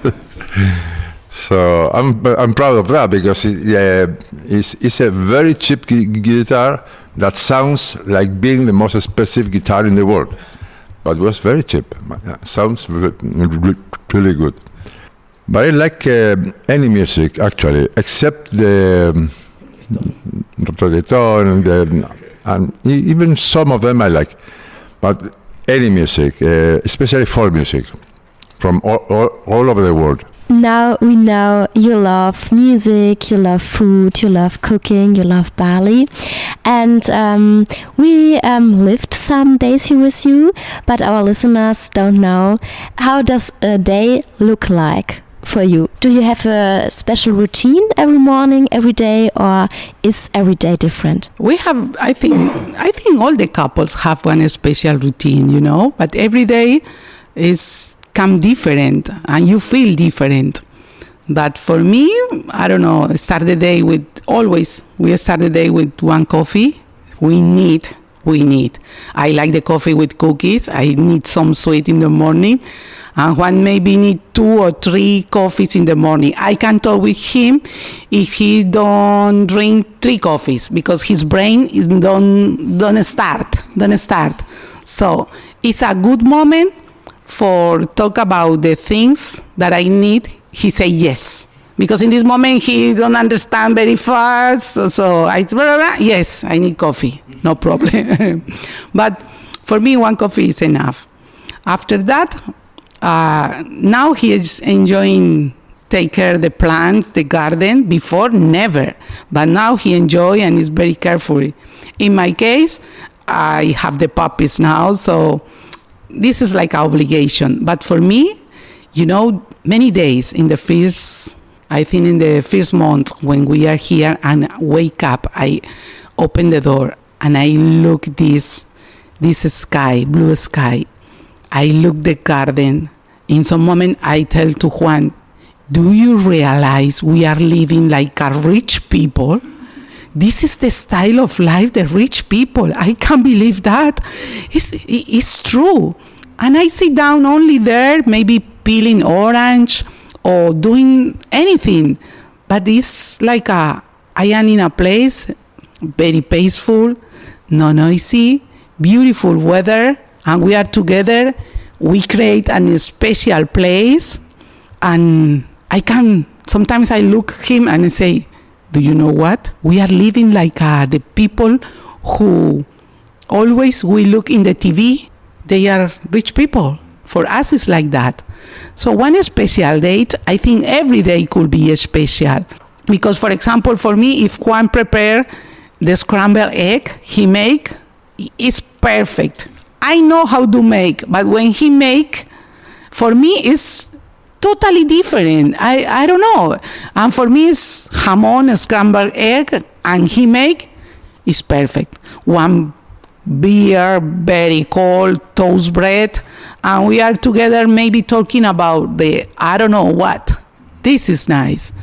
So I'm proud of that because it's a very cheap guitar that sounds like being the most expensive guitar in the world, but it was very cheap. Sounds really good. But I like any music actually, except the reggaeton and even some of them I like. But any music, especially folk music, from all over the world. Now we know you love music, you love food, you love cooking, you love Bali. And we lived some days here with you, but our listeners don't know. How does a day look like for you? Do you have a special routine every morning, every day, or is every day different? We have, I think all the couples have one special routine, but every day is come different and you feel different. But for me, I don't know, we start the day with one coffee. We need. I like the coffee with cookies. I need some sweet in the morning. And Juan maybe need 2 or 3 coffees in the morning. I can talk with him if he don't drink 3 coffees because his brain is don't start. So it's a good moment for talk about the things that I need. He say yes because in this moment he don't understand very fast. So yes, I need coffee, no problem. But for me, 1 coffee is enough. After that, now he is enjoying take care of the plants, the garden. Before, never. But now he enjoy and is very careful. In my case, I have the puppies now, so this is like an obligation. But for me, many days in the first month when we are here and wake up, I open the door and I look this sky, blue sky. I look the garden. In some moment, I tell to Juan, do you realize we are living like a rich people? This is the style of life, the rich people. I can't believe that. It's true. And I sit down only there, maybe peeling orange or doing anything. But it's like I am in a place very peaceful, no noisy, beautiful weather, and we are together. We create a special place, and sometimes I look him and I say, do you know what? We are living like the people who always we look in the TV. They are rich people. For us, it's like that. So one special date, I think every day could be special. Because, for example, for me, if Juan prepare the scrambled egg he make, it's perfect. I know how to make, but when he make, for me, it's totally different. I don't know. And for me, it's jamon, scrambled egg, and he make, is perfect. One beer, very cold, toast bread, and we are together maybe talking about the, I don't know what. This is nice.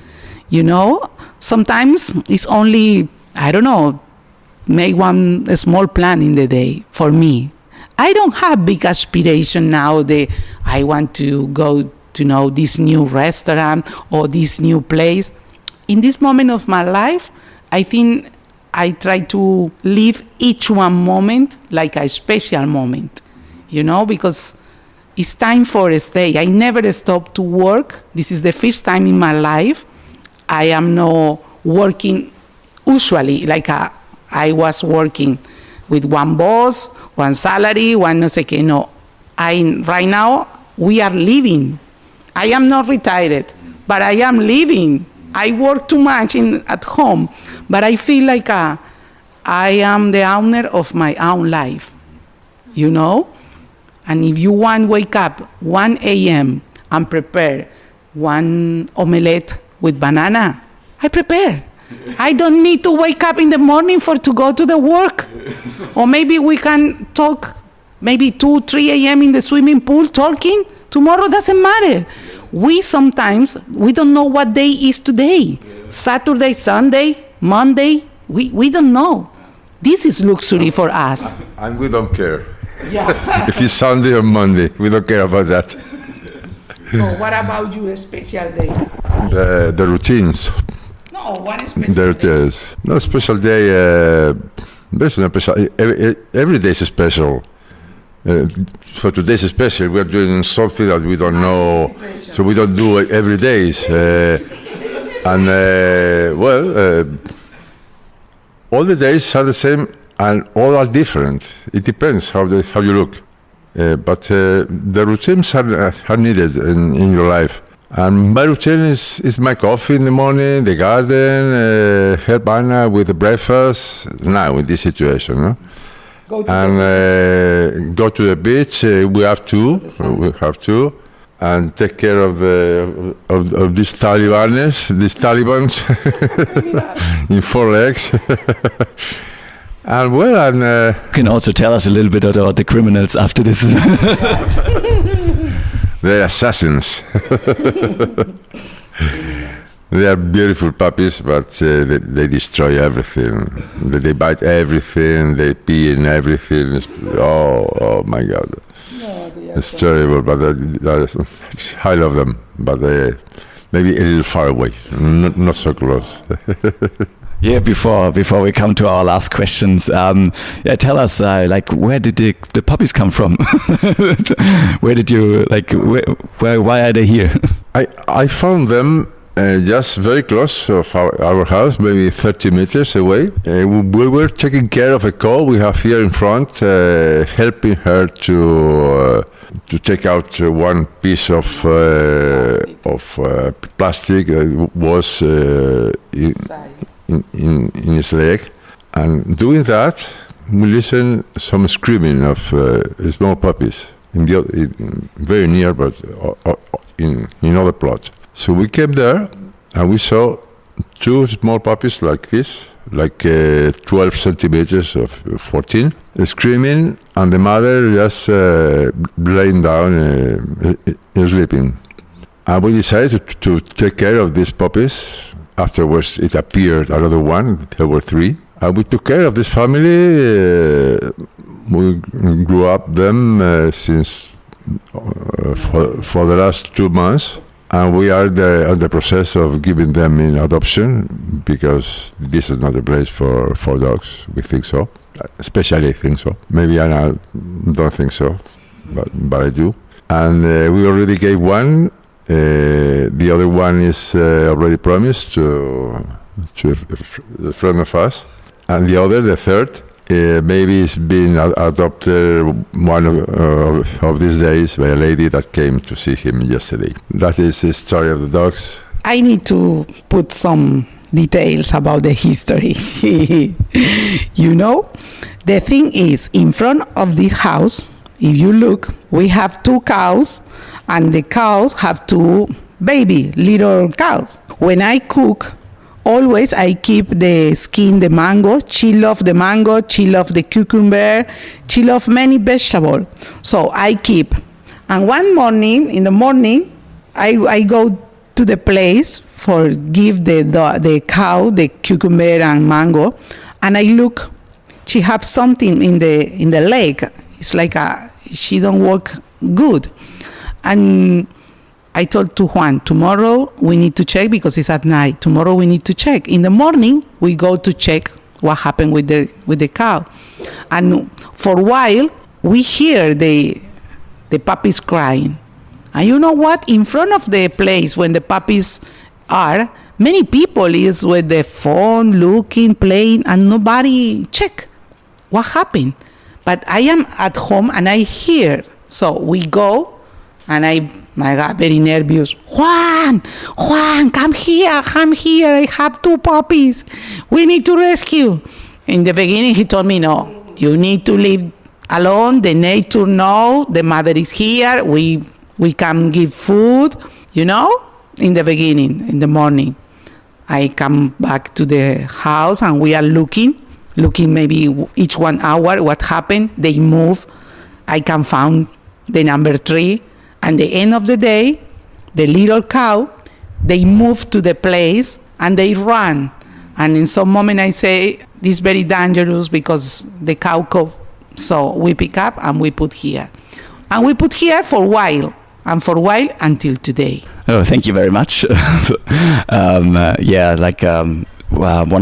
You know, sometimes it's only, I don't know, make one a small plan in the day for me. I don't have big aspiration now that I want to go to know this new restaurant or this new place. In this moment of my life, I think I try to live each one moment like a special moment, you know, because it's time for a stay. I never stop to work. This is the first time in my life I am not working usually like I was working with one boss, one salary, one no sé qué. No, right now we are living. I am not retired, but I am living. I work too much at home, but I feel like I am the owner of my own life, you know? And if you want wake up 1 a.m. and prepare one omelette with banana, I prepare. I don't need to wake up in the morning to go to the work. Or maybe we can talk maybe 2, 3 a.m. in the swimming pool talking. Tomorrow doesn't matter. We sometimes, we don't know what day is today. Saturday, Sunday, Monday, we don't know. This is luxury for us. And we don't care. Yeah. If it's Sunday or Monday, we don't care about that. So what about you, a special day? The routines. No, one special There day. it is. No special day. There's no special. Every day is special. For today's special, we are doing something that we don't know, so we don't do it every day. All the days are the same and all are different. It depends how you look. But the routines are needed in your life. And my routine is my coffee in the morning, the garden, help Anna with the breakfast. Now in this situation, no? Go to the beach. We have to, and take care of these Talibans in 4 legs. And Can also tell us a little bit about the criminals after this. they're assassins. They are beautiful puppies, but they destroy everything. They bite everything. They pee in everything. Oh my God! It's terrible, but I love them. But maybe a little far away, not so close. Yeah, before we come to our last questions, tell us where did the puppies come from? Where did you why are they here? I found them just very close of our house, maybe 30 meters away. We were taking care of a cow we have here in front, helping her to take out one piece of plastic that was in his leg, and doing that, we listened some screaming of small puppies very near, but in other plots. So we came there, and we saw 2 small puppies like this, 12 centimeters of 14, screaming, and the mother just laying down, sleeping. And we decided to take care of these puppies. Afterwards, it appeared another one. There were 3. And we took care of this family. We grew up them since for the last 2 months. And we are on the process of giving them in adoption, because this is not a place for dogs. We think so. Especially think so. Maybe I don't think so, but I do. And we already gave one. The other one is already promised to a friend of us, and the third, maybe it's been adopted one of these days by a lady that came to see him yesterday. That is the story of the dogs. I need to put some details about the history. You know, the thing is, in front of this house, if you look, we have 2 cows, and the cows have 2 little cows. When I cook, always I keep the skin, the mango. She loves the mango, she loves the cucumber, she loves many vegetables. So I keep. And one morning, in the morning, I go to the place for give the cow the cucumber and mango, and I look, she have something in the leg. It's like she don't work good. And I told to Juan, tomorrow we need to check because it's at night. Tomorrow we need to check. In the morning we go to check what happened with the cow. And for a while we hear the puppies crying. And you know what? In front of the place when the puppies are, many people is with the phone looking, playing, and nobody check what happened. But I am at home and I hear. So we go, and I got very nervous. Juan, come here. I have 2 puppies. We need to rescue. In the beginning, he told me, no, you need to leave alone. The nature know the mother is here. We can give food, you know. In the beginning, in the morning, I come back to the house and we are looking maybe each 1 hour what happened. They move. I can find the number 3. And the end of the day, the little cow, they move to the place and they run. And in some moment I say, this is very dangerous because the cow go. So we pick up and we put here. And we put here for a while. And for a while until today. Oh, thank you very much. One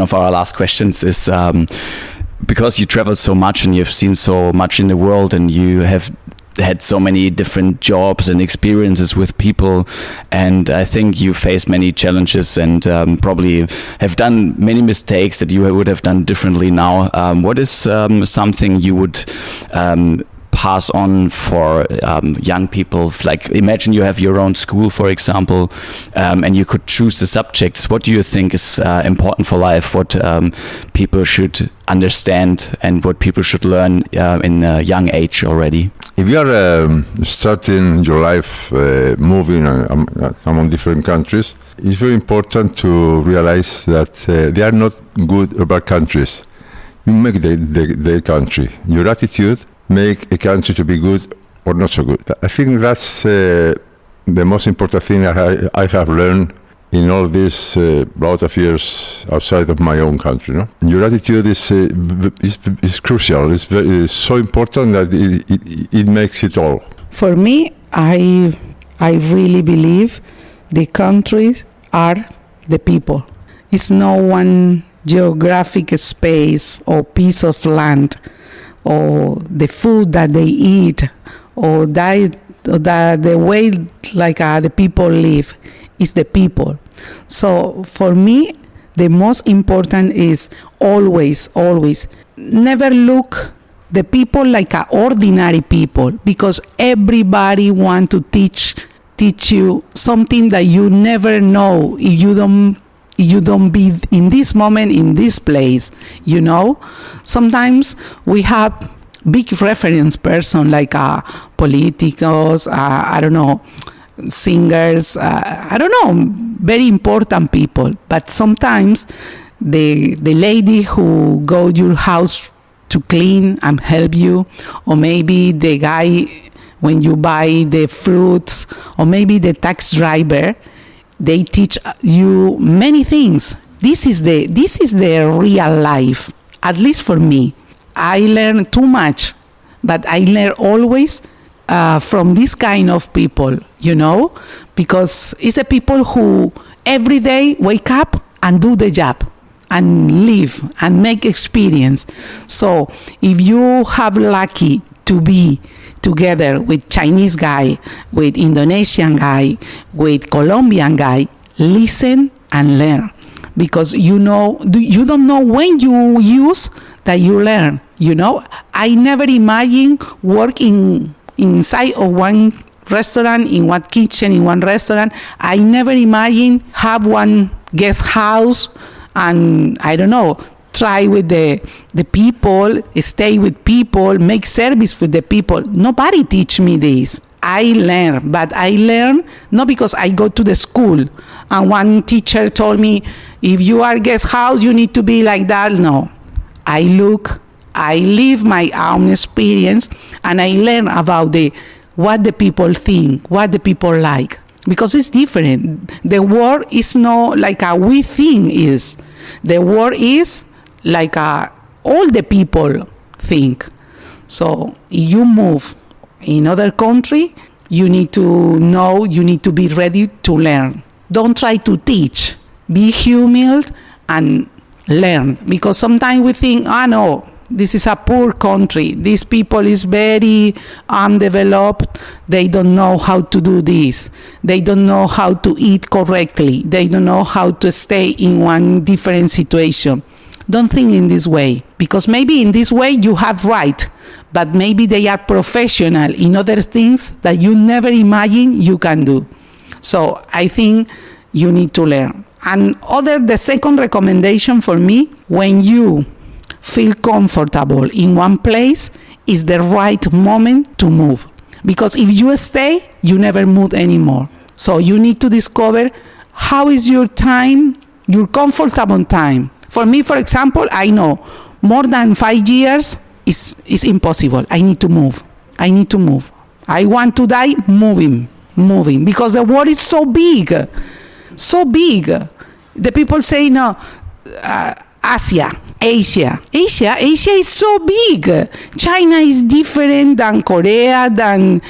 of our last questions is, because you travel so much and you've seen so much in the world and you have had so many different jobs and experiences with people, and I think you faced many challenges and probably have done many mistakes that you would have done differently now. What is something you would pass on for young people? Like, imagine you have your own school, for example, and you could choose the subjects. What do you think is important for life? What people should understand and what people should learn in a young age already? If you are starting your life moving among different countries, it's very important to realize that they are not good or bad countries. You make the country. Your attitude make a country to be good or not so good. I think that's the most important thing I have learned in all these lot of years outside of my own country. No? Your attitude is crucial. It's so important that it makes it all. For me, I really believe the countries are the people. It's no one geographic space or piece of land or the food that they eat or the way like the people live. Is the people. So for me, the most important is always never look the people like ordinary people, because everybody want to teach you something that you never know if you don't be in this moment in this place. You know, sometimes we have big reference person like politicos, I don't know, singers, I don't know, very important people. But sometimes the lady who go to your house to clean and help you, or maybe the guy when you buy the fruits, or maybe the taxi driver, they teach you many things. This is the real life. At least for me, I learn too much, but I learn always from this kind of people, you know, because it's the people who every day wake up and do the job and live and make experience. So if you have lucky to be together with Chinese guy, with Indonesian guy, with Colombian guy, listen and learn, because you don't know when you use that you learn. I never imagined working inside of one restaurant, in one kitchen, in one restaurant. I never imagined have one guest house and, I don't know, try with the people, stay with people, make service with the people. Nobody teach me this. I learn, but I learn not because I go to the school and one teacher told me, if you are guest house, you need to be like that. No, I live my own experience and I learn about what the people think, what the people like, because it's different. The world is not like a we think is. The world is like all the people think. So if you move in other country, you need to know, you need to be ready to learn. Don't try to teach. Be humble and learn. Because sometimes we think, no, this is a poor country. These people is very undeveloped. They don't know how to do this. They don't know how to eat correctly. They don't know how to stay in one different situation. Don't think in this way, because maybe in this way you have right, but maybe they are professional in other things that you never imagine you can do. So I think you need to learn. And the second recommendation for me, when you feel comfortable in one place, is the right moment to move. Because if you stay, you never move anymore. So you need to discover how is your time, your comfortable time. For me, for example, I know more than 5 years is impossible. I need to move. I want to die moving, because the world is so big. The people say, no, Asia is so big. China is different than Korea, and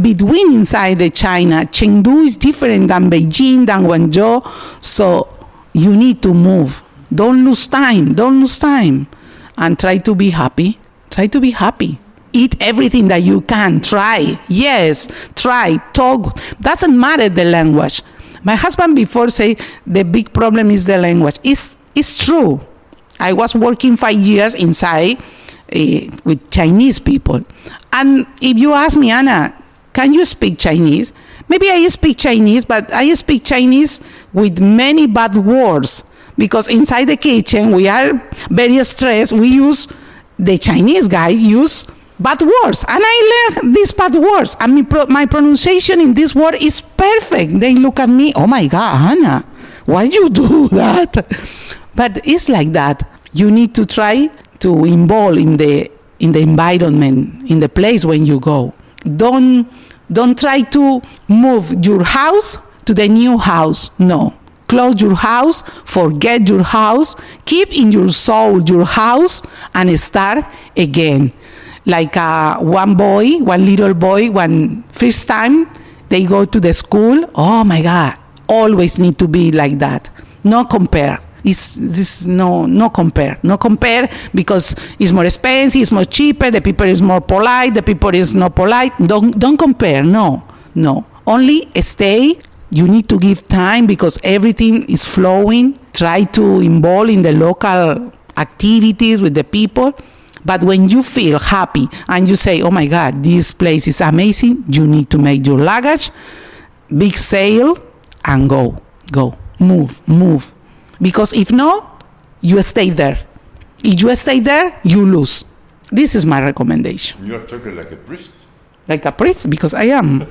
between inside the China, Chengdu is different than Beijing, than Guangzhou. So you need to move. Don't lose time, and try to be happy. Eat everything that you can. Try, talk. Doesn't matter the language. My husband before say the big problem is the language. It's true. I was working 5 years inside with Chinese people. And if you ask me, Ana, can you speak Chinese? Maybe I speak Chinese, but I speak Chinese with many bad words. Because inside the kitchen, we are very stressed. The Chinese guys use bad words. And I learned these bad words. I mean, my pronunciation in this word is perfect. They look at me, oh my God, Ana, why you do that? But it's like that. You need to try to involve in the environment, in the place when you go. Don't try to move your house to the new house. No. Close your house, forget your house, keep in your soul your house, and start again. Like one little boy, when first time they go to the school, oh my God, always need to be like that. No compare. No compare, because it's more expensive, it's more cheaper, the people is more polite, the people is not polite. Don't compare, no. Only stay. You need to give time because everything is flowing. Try to involve in the local activities with the people. But when you feel happy and you say, oh my God, this place is amazing, you need to make your luggage, big sail, and go. Move. Because if not, you stay there. If you stay there, you lose. This is my recommendation. You're talking like a priest. Like a priest, because I am.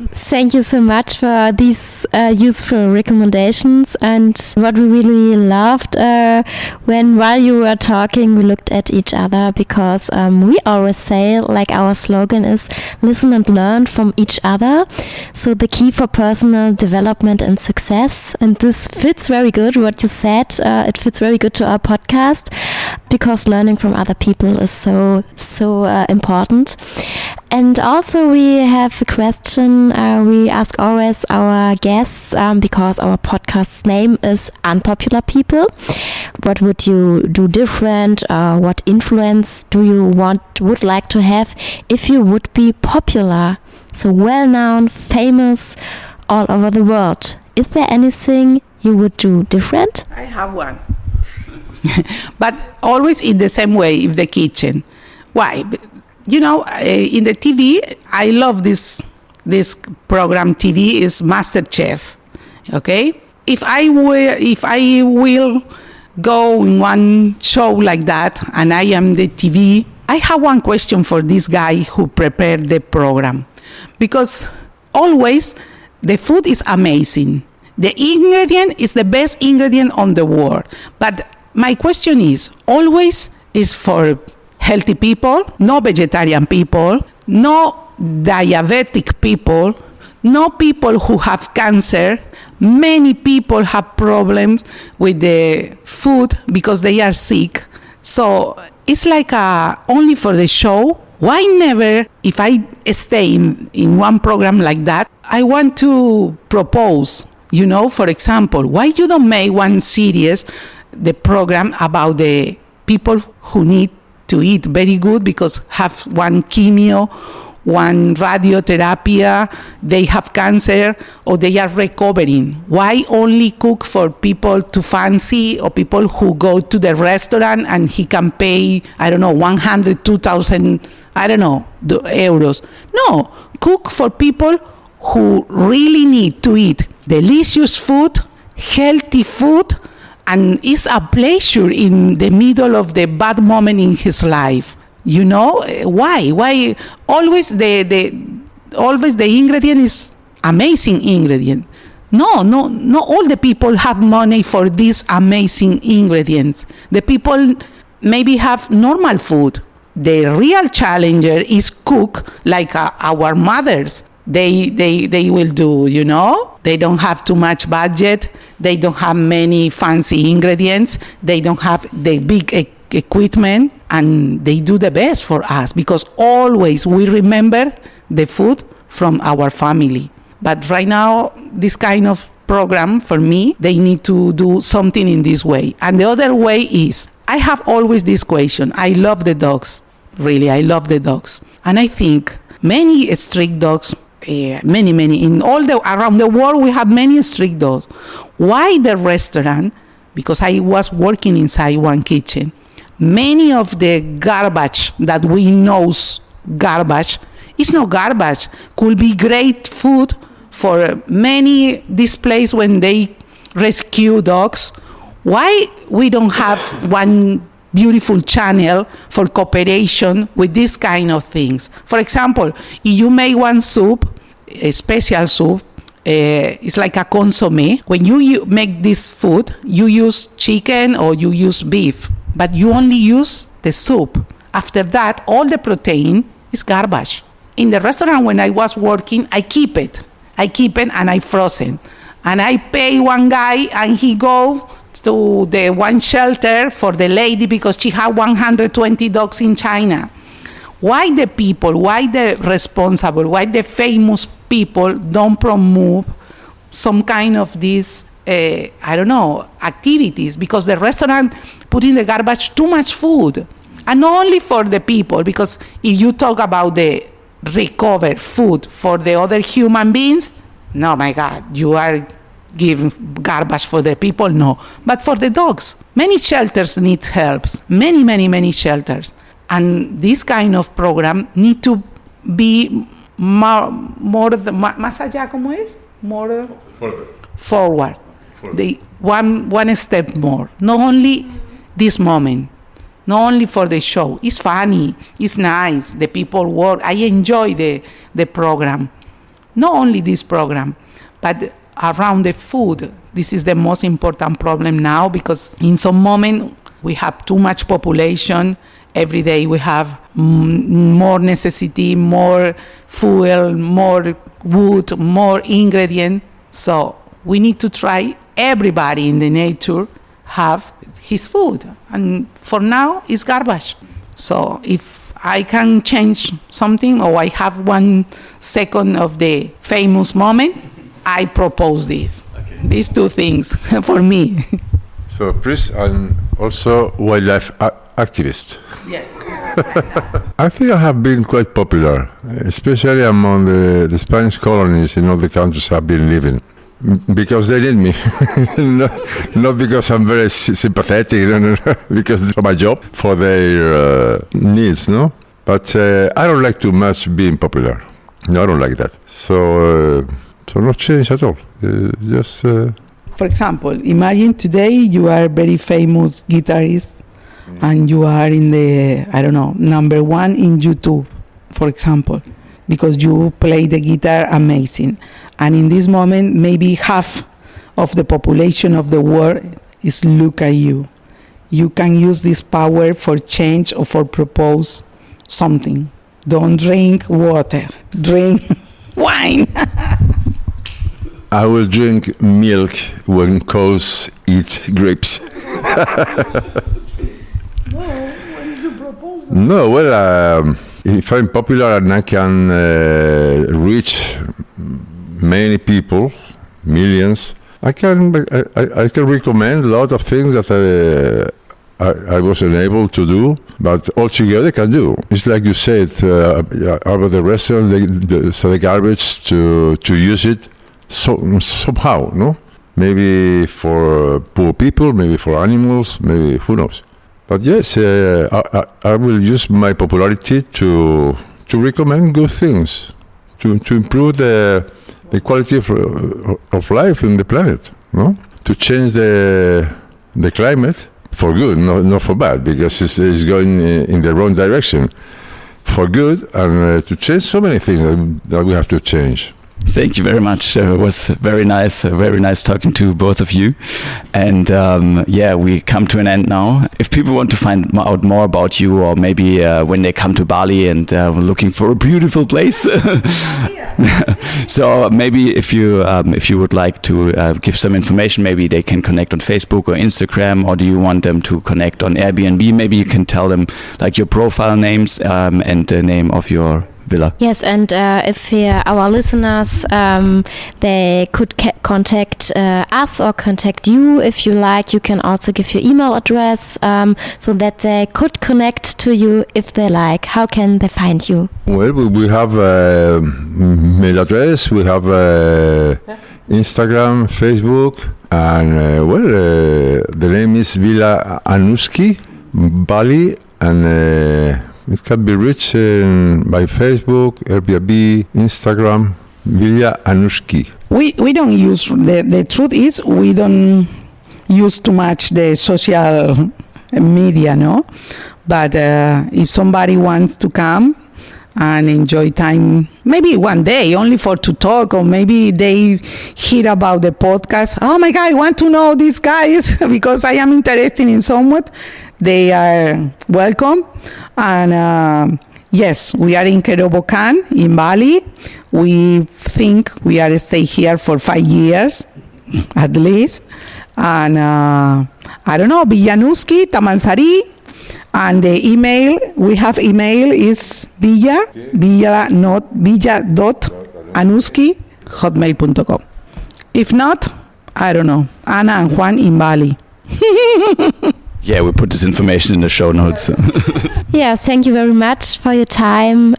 Thank you so much for these useful recommendations. And what we really loved while you were talking, we looked at each other, because we always say, like our slogan is, listen and learn from each other. So the key for personal development and success. And this fits very good what you said. It fits very good to our podcast, because learning from other people is so important. And also we have a question we ask always our guests, because our podcast's name is Unpopular People. What would you do different? What influence do you would like to have if you would be popular? So well-known, famous all over the world. Is there anything you would do different? I have one. But always in the same way, in the kitchen. Why? In the TV, I love this program. TV is MasterChef. Okay, if I will go in one show like that, and I am the TV, I have one question for this guy who prepared the program, because always the food is amazing. The ingredient is the best ingredient on the world. But my question is always is for healthy people, no vegetarian people, no diabetic people, no people who have cancer. Many people have problems with the food because they are sick. So it's like only for the show. Why never, if I stay in one program like that, I want to propose, for example, why you don't make one series, the program about the people who need to eat very good because have one chemo, one radiotherapy, they have cancer, or they are recovering. Why only cook for people too fancy or people who go to the restaurant and he can pay, 100, 2,000, the euros. No, cook for people who really need to eat delicious food, healthy food, and it's a pleasure in the middle of the bad moment in his life. Why always the ingredient is amazing ingredient. No, all the people have money for these amazing ingredients. The people maybe have normal food. The real challenger is cook like our mothers. They will do, they don't have too much budget. They don't have many fancy ingredients. They don't have the big equipment, and they do the best for us because always we remember the food from our family. But right now, this kind of program, for me, they need to do something in this way. And the other way is, I have always this question. I love the dogs. Really, I love the dogs. And I think many street dogs, many, in around the world, we have many street dogs. Why the restaurant? Because I was working inside one kitchen. Many of the garbage that we know garbage is not garbage. Could be great food for many displays when they rescue dogs. Why we don't have one beautiful channel for cooperation with this kind of things? For example, if you make one soup, a special soup, it's like a consommé. When you make this food, you use chicken or you use beef, but you only use the soup. After that, all the protein is garbage. In the restaurant when I was working, I keep it and I frozen. And I pay one guy and he go to the one shelter for the lady because she had 120 dogs in China. Why the people, why the responsible, why the famous people don't promote some kind of these, activities? Because the restaurant put in the garbage too much food. And not only for the people, because if you talk about the recovered food for the other human beings, no, my God, you are giving garbage for the people, no. But for the dogs, many shelters need help, many shelters. And this kind of program need to be more más allá, ¿cómo es? More forward. The one step more. Not only this moment, not only for the show. It's funny, it's nice, the people work. I enjoy the program. Not only this program, but around the food. This is the most important problem now because in some moment we have too much population. Every day we have more necessity, more fuel, more wood, more ingredient. So we need to try everybody in the nature have his food. And for now, it's garbage. So if I can change something or I have 1 second of the famous moment, I propose this. Okay. These two things for me. So priest and also wildlife activist. Yes. I think I have been quite popular, especially among the Spanish colonies in all the countries I've been living. Because they need me, not because I'm very sympathetic, no, because it's my job for their needs, no. But I don't like too much being popular. No, I don't like that. So not change at all. Just. For example, imagine today you are a very famous guitarist, and you are in the number one in YouTube, for example, because you play the guitar amazing. And in this moment, maybe half of the population of the world is look at you. You can use this power for change or for propose something. Don't drink water. Drink wine. I will drink milk when cows eat grapes. No, well, if I'm popular and I can reach many people, millions, I can recommend a lot of things that I wasn't able to do, but altogether can do. It's like you said about the restaurant, the garbage to use it somehow, no? Maybe for poor people, maybe for animals, maybe who knows. But yes, I will use my popularity to recommend good things, to improve the quality of life in the planet, no? To change the climate for good, not for bad, because it's going in the wrong direction. For good, and to change so many things that we have to change. Thank you very much. It was very nice talking to both of you. And we come to an end now. If people want to find out more about you, or maybe when they come to Bali and looking for a beautiful place, so maybe if you would like to give some information, maybe they can connect on Facebook or Instagram, or do you want them to connect on Airbnb? Maybe you can tell them like your profile names and the name of your villa. Yes, and if our listeners, they could contact us or contact you if you like, you can also give your email address so that they could connect to you if they like. How can they find you? Well, we have mail address, we have Instagram, Facebook, and the name is Villa Anuski, Bali, and it can be reached by Facebook, Airbnb, Instagram, Villa Anuski. We don't use, the truth is, we don't use too much the social media, no? But if somebody wants to come and enjoy time, maybe one day only to talk, or maybe they hear about the podcast. Oh my God, I want to know these guys because I am interested in somewhat. They are welcome. And yes, we are in Kerobokan in Bali. We think we are stay here for 5 years at least. And I don't know, Villanuski, Tamansari. And the email, we have email is villa.anuski@hotmail.com. If not, I don't know, Ana and Juan in Bali. Yeah, we put this information in the show notes. Yeah, thank you very much for your time,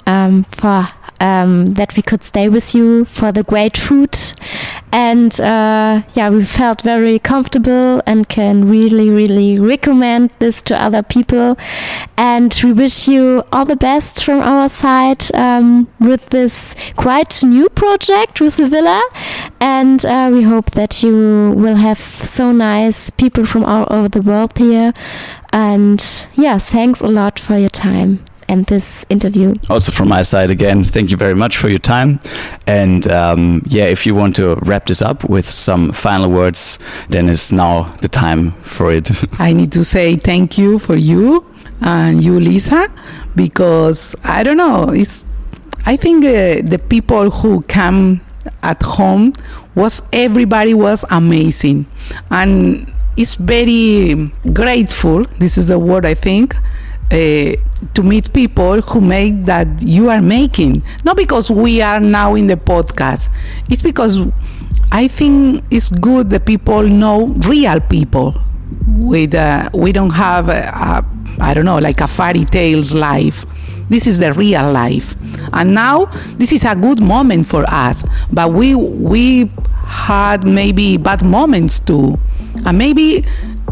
for that we could stay with you, for the great food. And we felt very comfortable and can really, really recommend this to other people. And we wish you all the best from our side with this quite new project with the villa. And we hope that you will have so nice people from all over the world here. And thanks a lot for your time and this interview. Also from my side again, thank you very much for your time. And if you want to wrap this up with some final words, then it's now the time for it. I need to say thank you for you and you, Lisa, because I don't know, I think the people who come at home everybody was amazing, and it's very grateful, this is the word I think, to meet people who make that you are making. Not because we are now in the podcast. It's because I think it's good that people know real people. We don't have I don't know, like a fairy tales life. This is the real life. And now this is a good moment for us, but we had maybe bad moments too. And maybe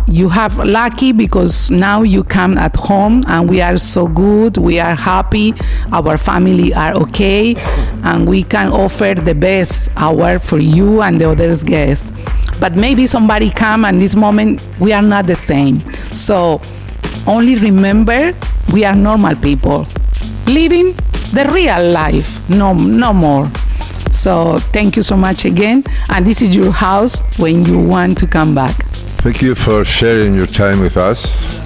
you have lucky because now you come at home and we are so good, we are happy, our family are okay, and we can offer the best hour for you and the others guests. But maybe somebody come and this moment we are not the same. So only remember, we are normal people living the real life, no more. So thank you so much again, and this is your house when you want to come back. Thank you for sharing your time with us.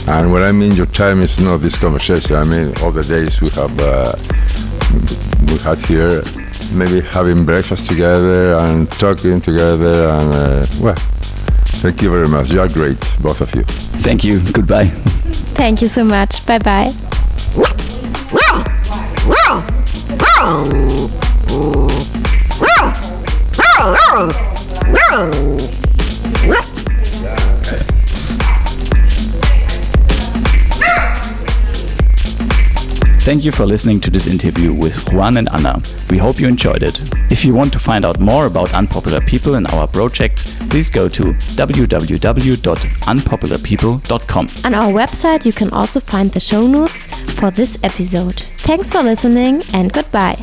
And what I mean your time is not this conversation. I mean all the days we had here, maybe having breakfast together and talking together. And thank you very much. You are great, both of you. Thank you. Goodbye. Thank you so much. Bye bye. Thank you for listening to this interview with Juan and Ana. We hope you enjoyed it. If you want to find out more about Unpopular People and our project, please go to www.unpopularpeople.com. On our website you can also find the show notes for this episode. Thanks for listening and goodbye.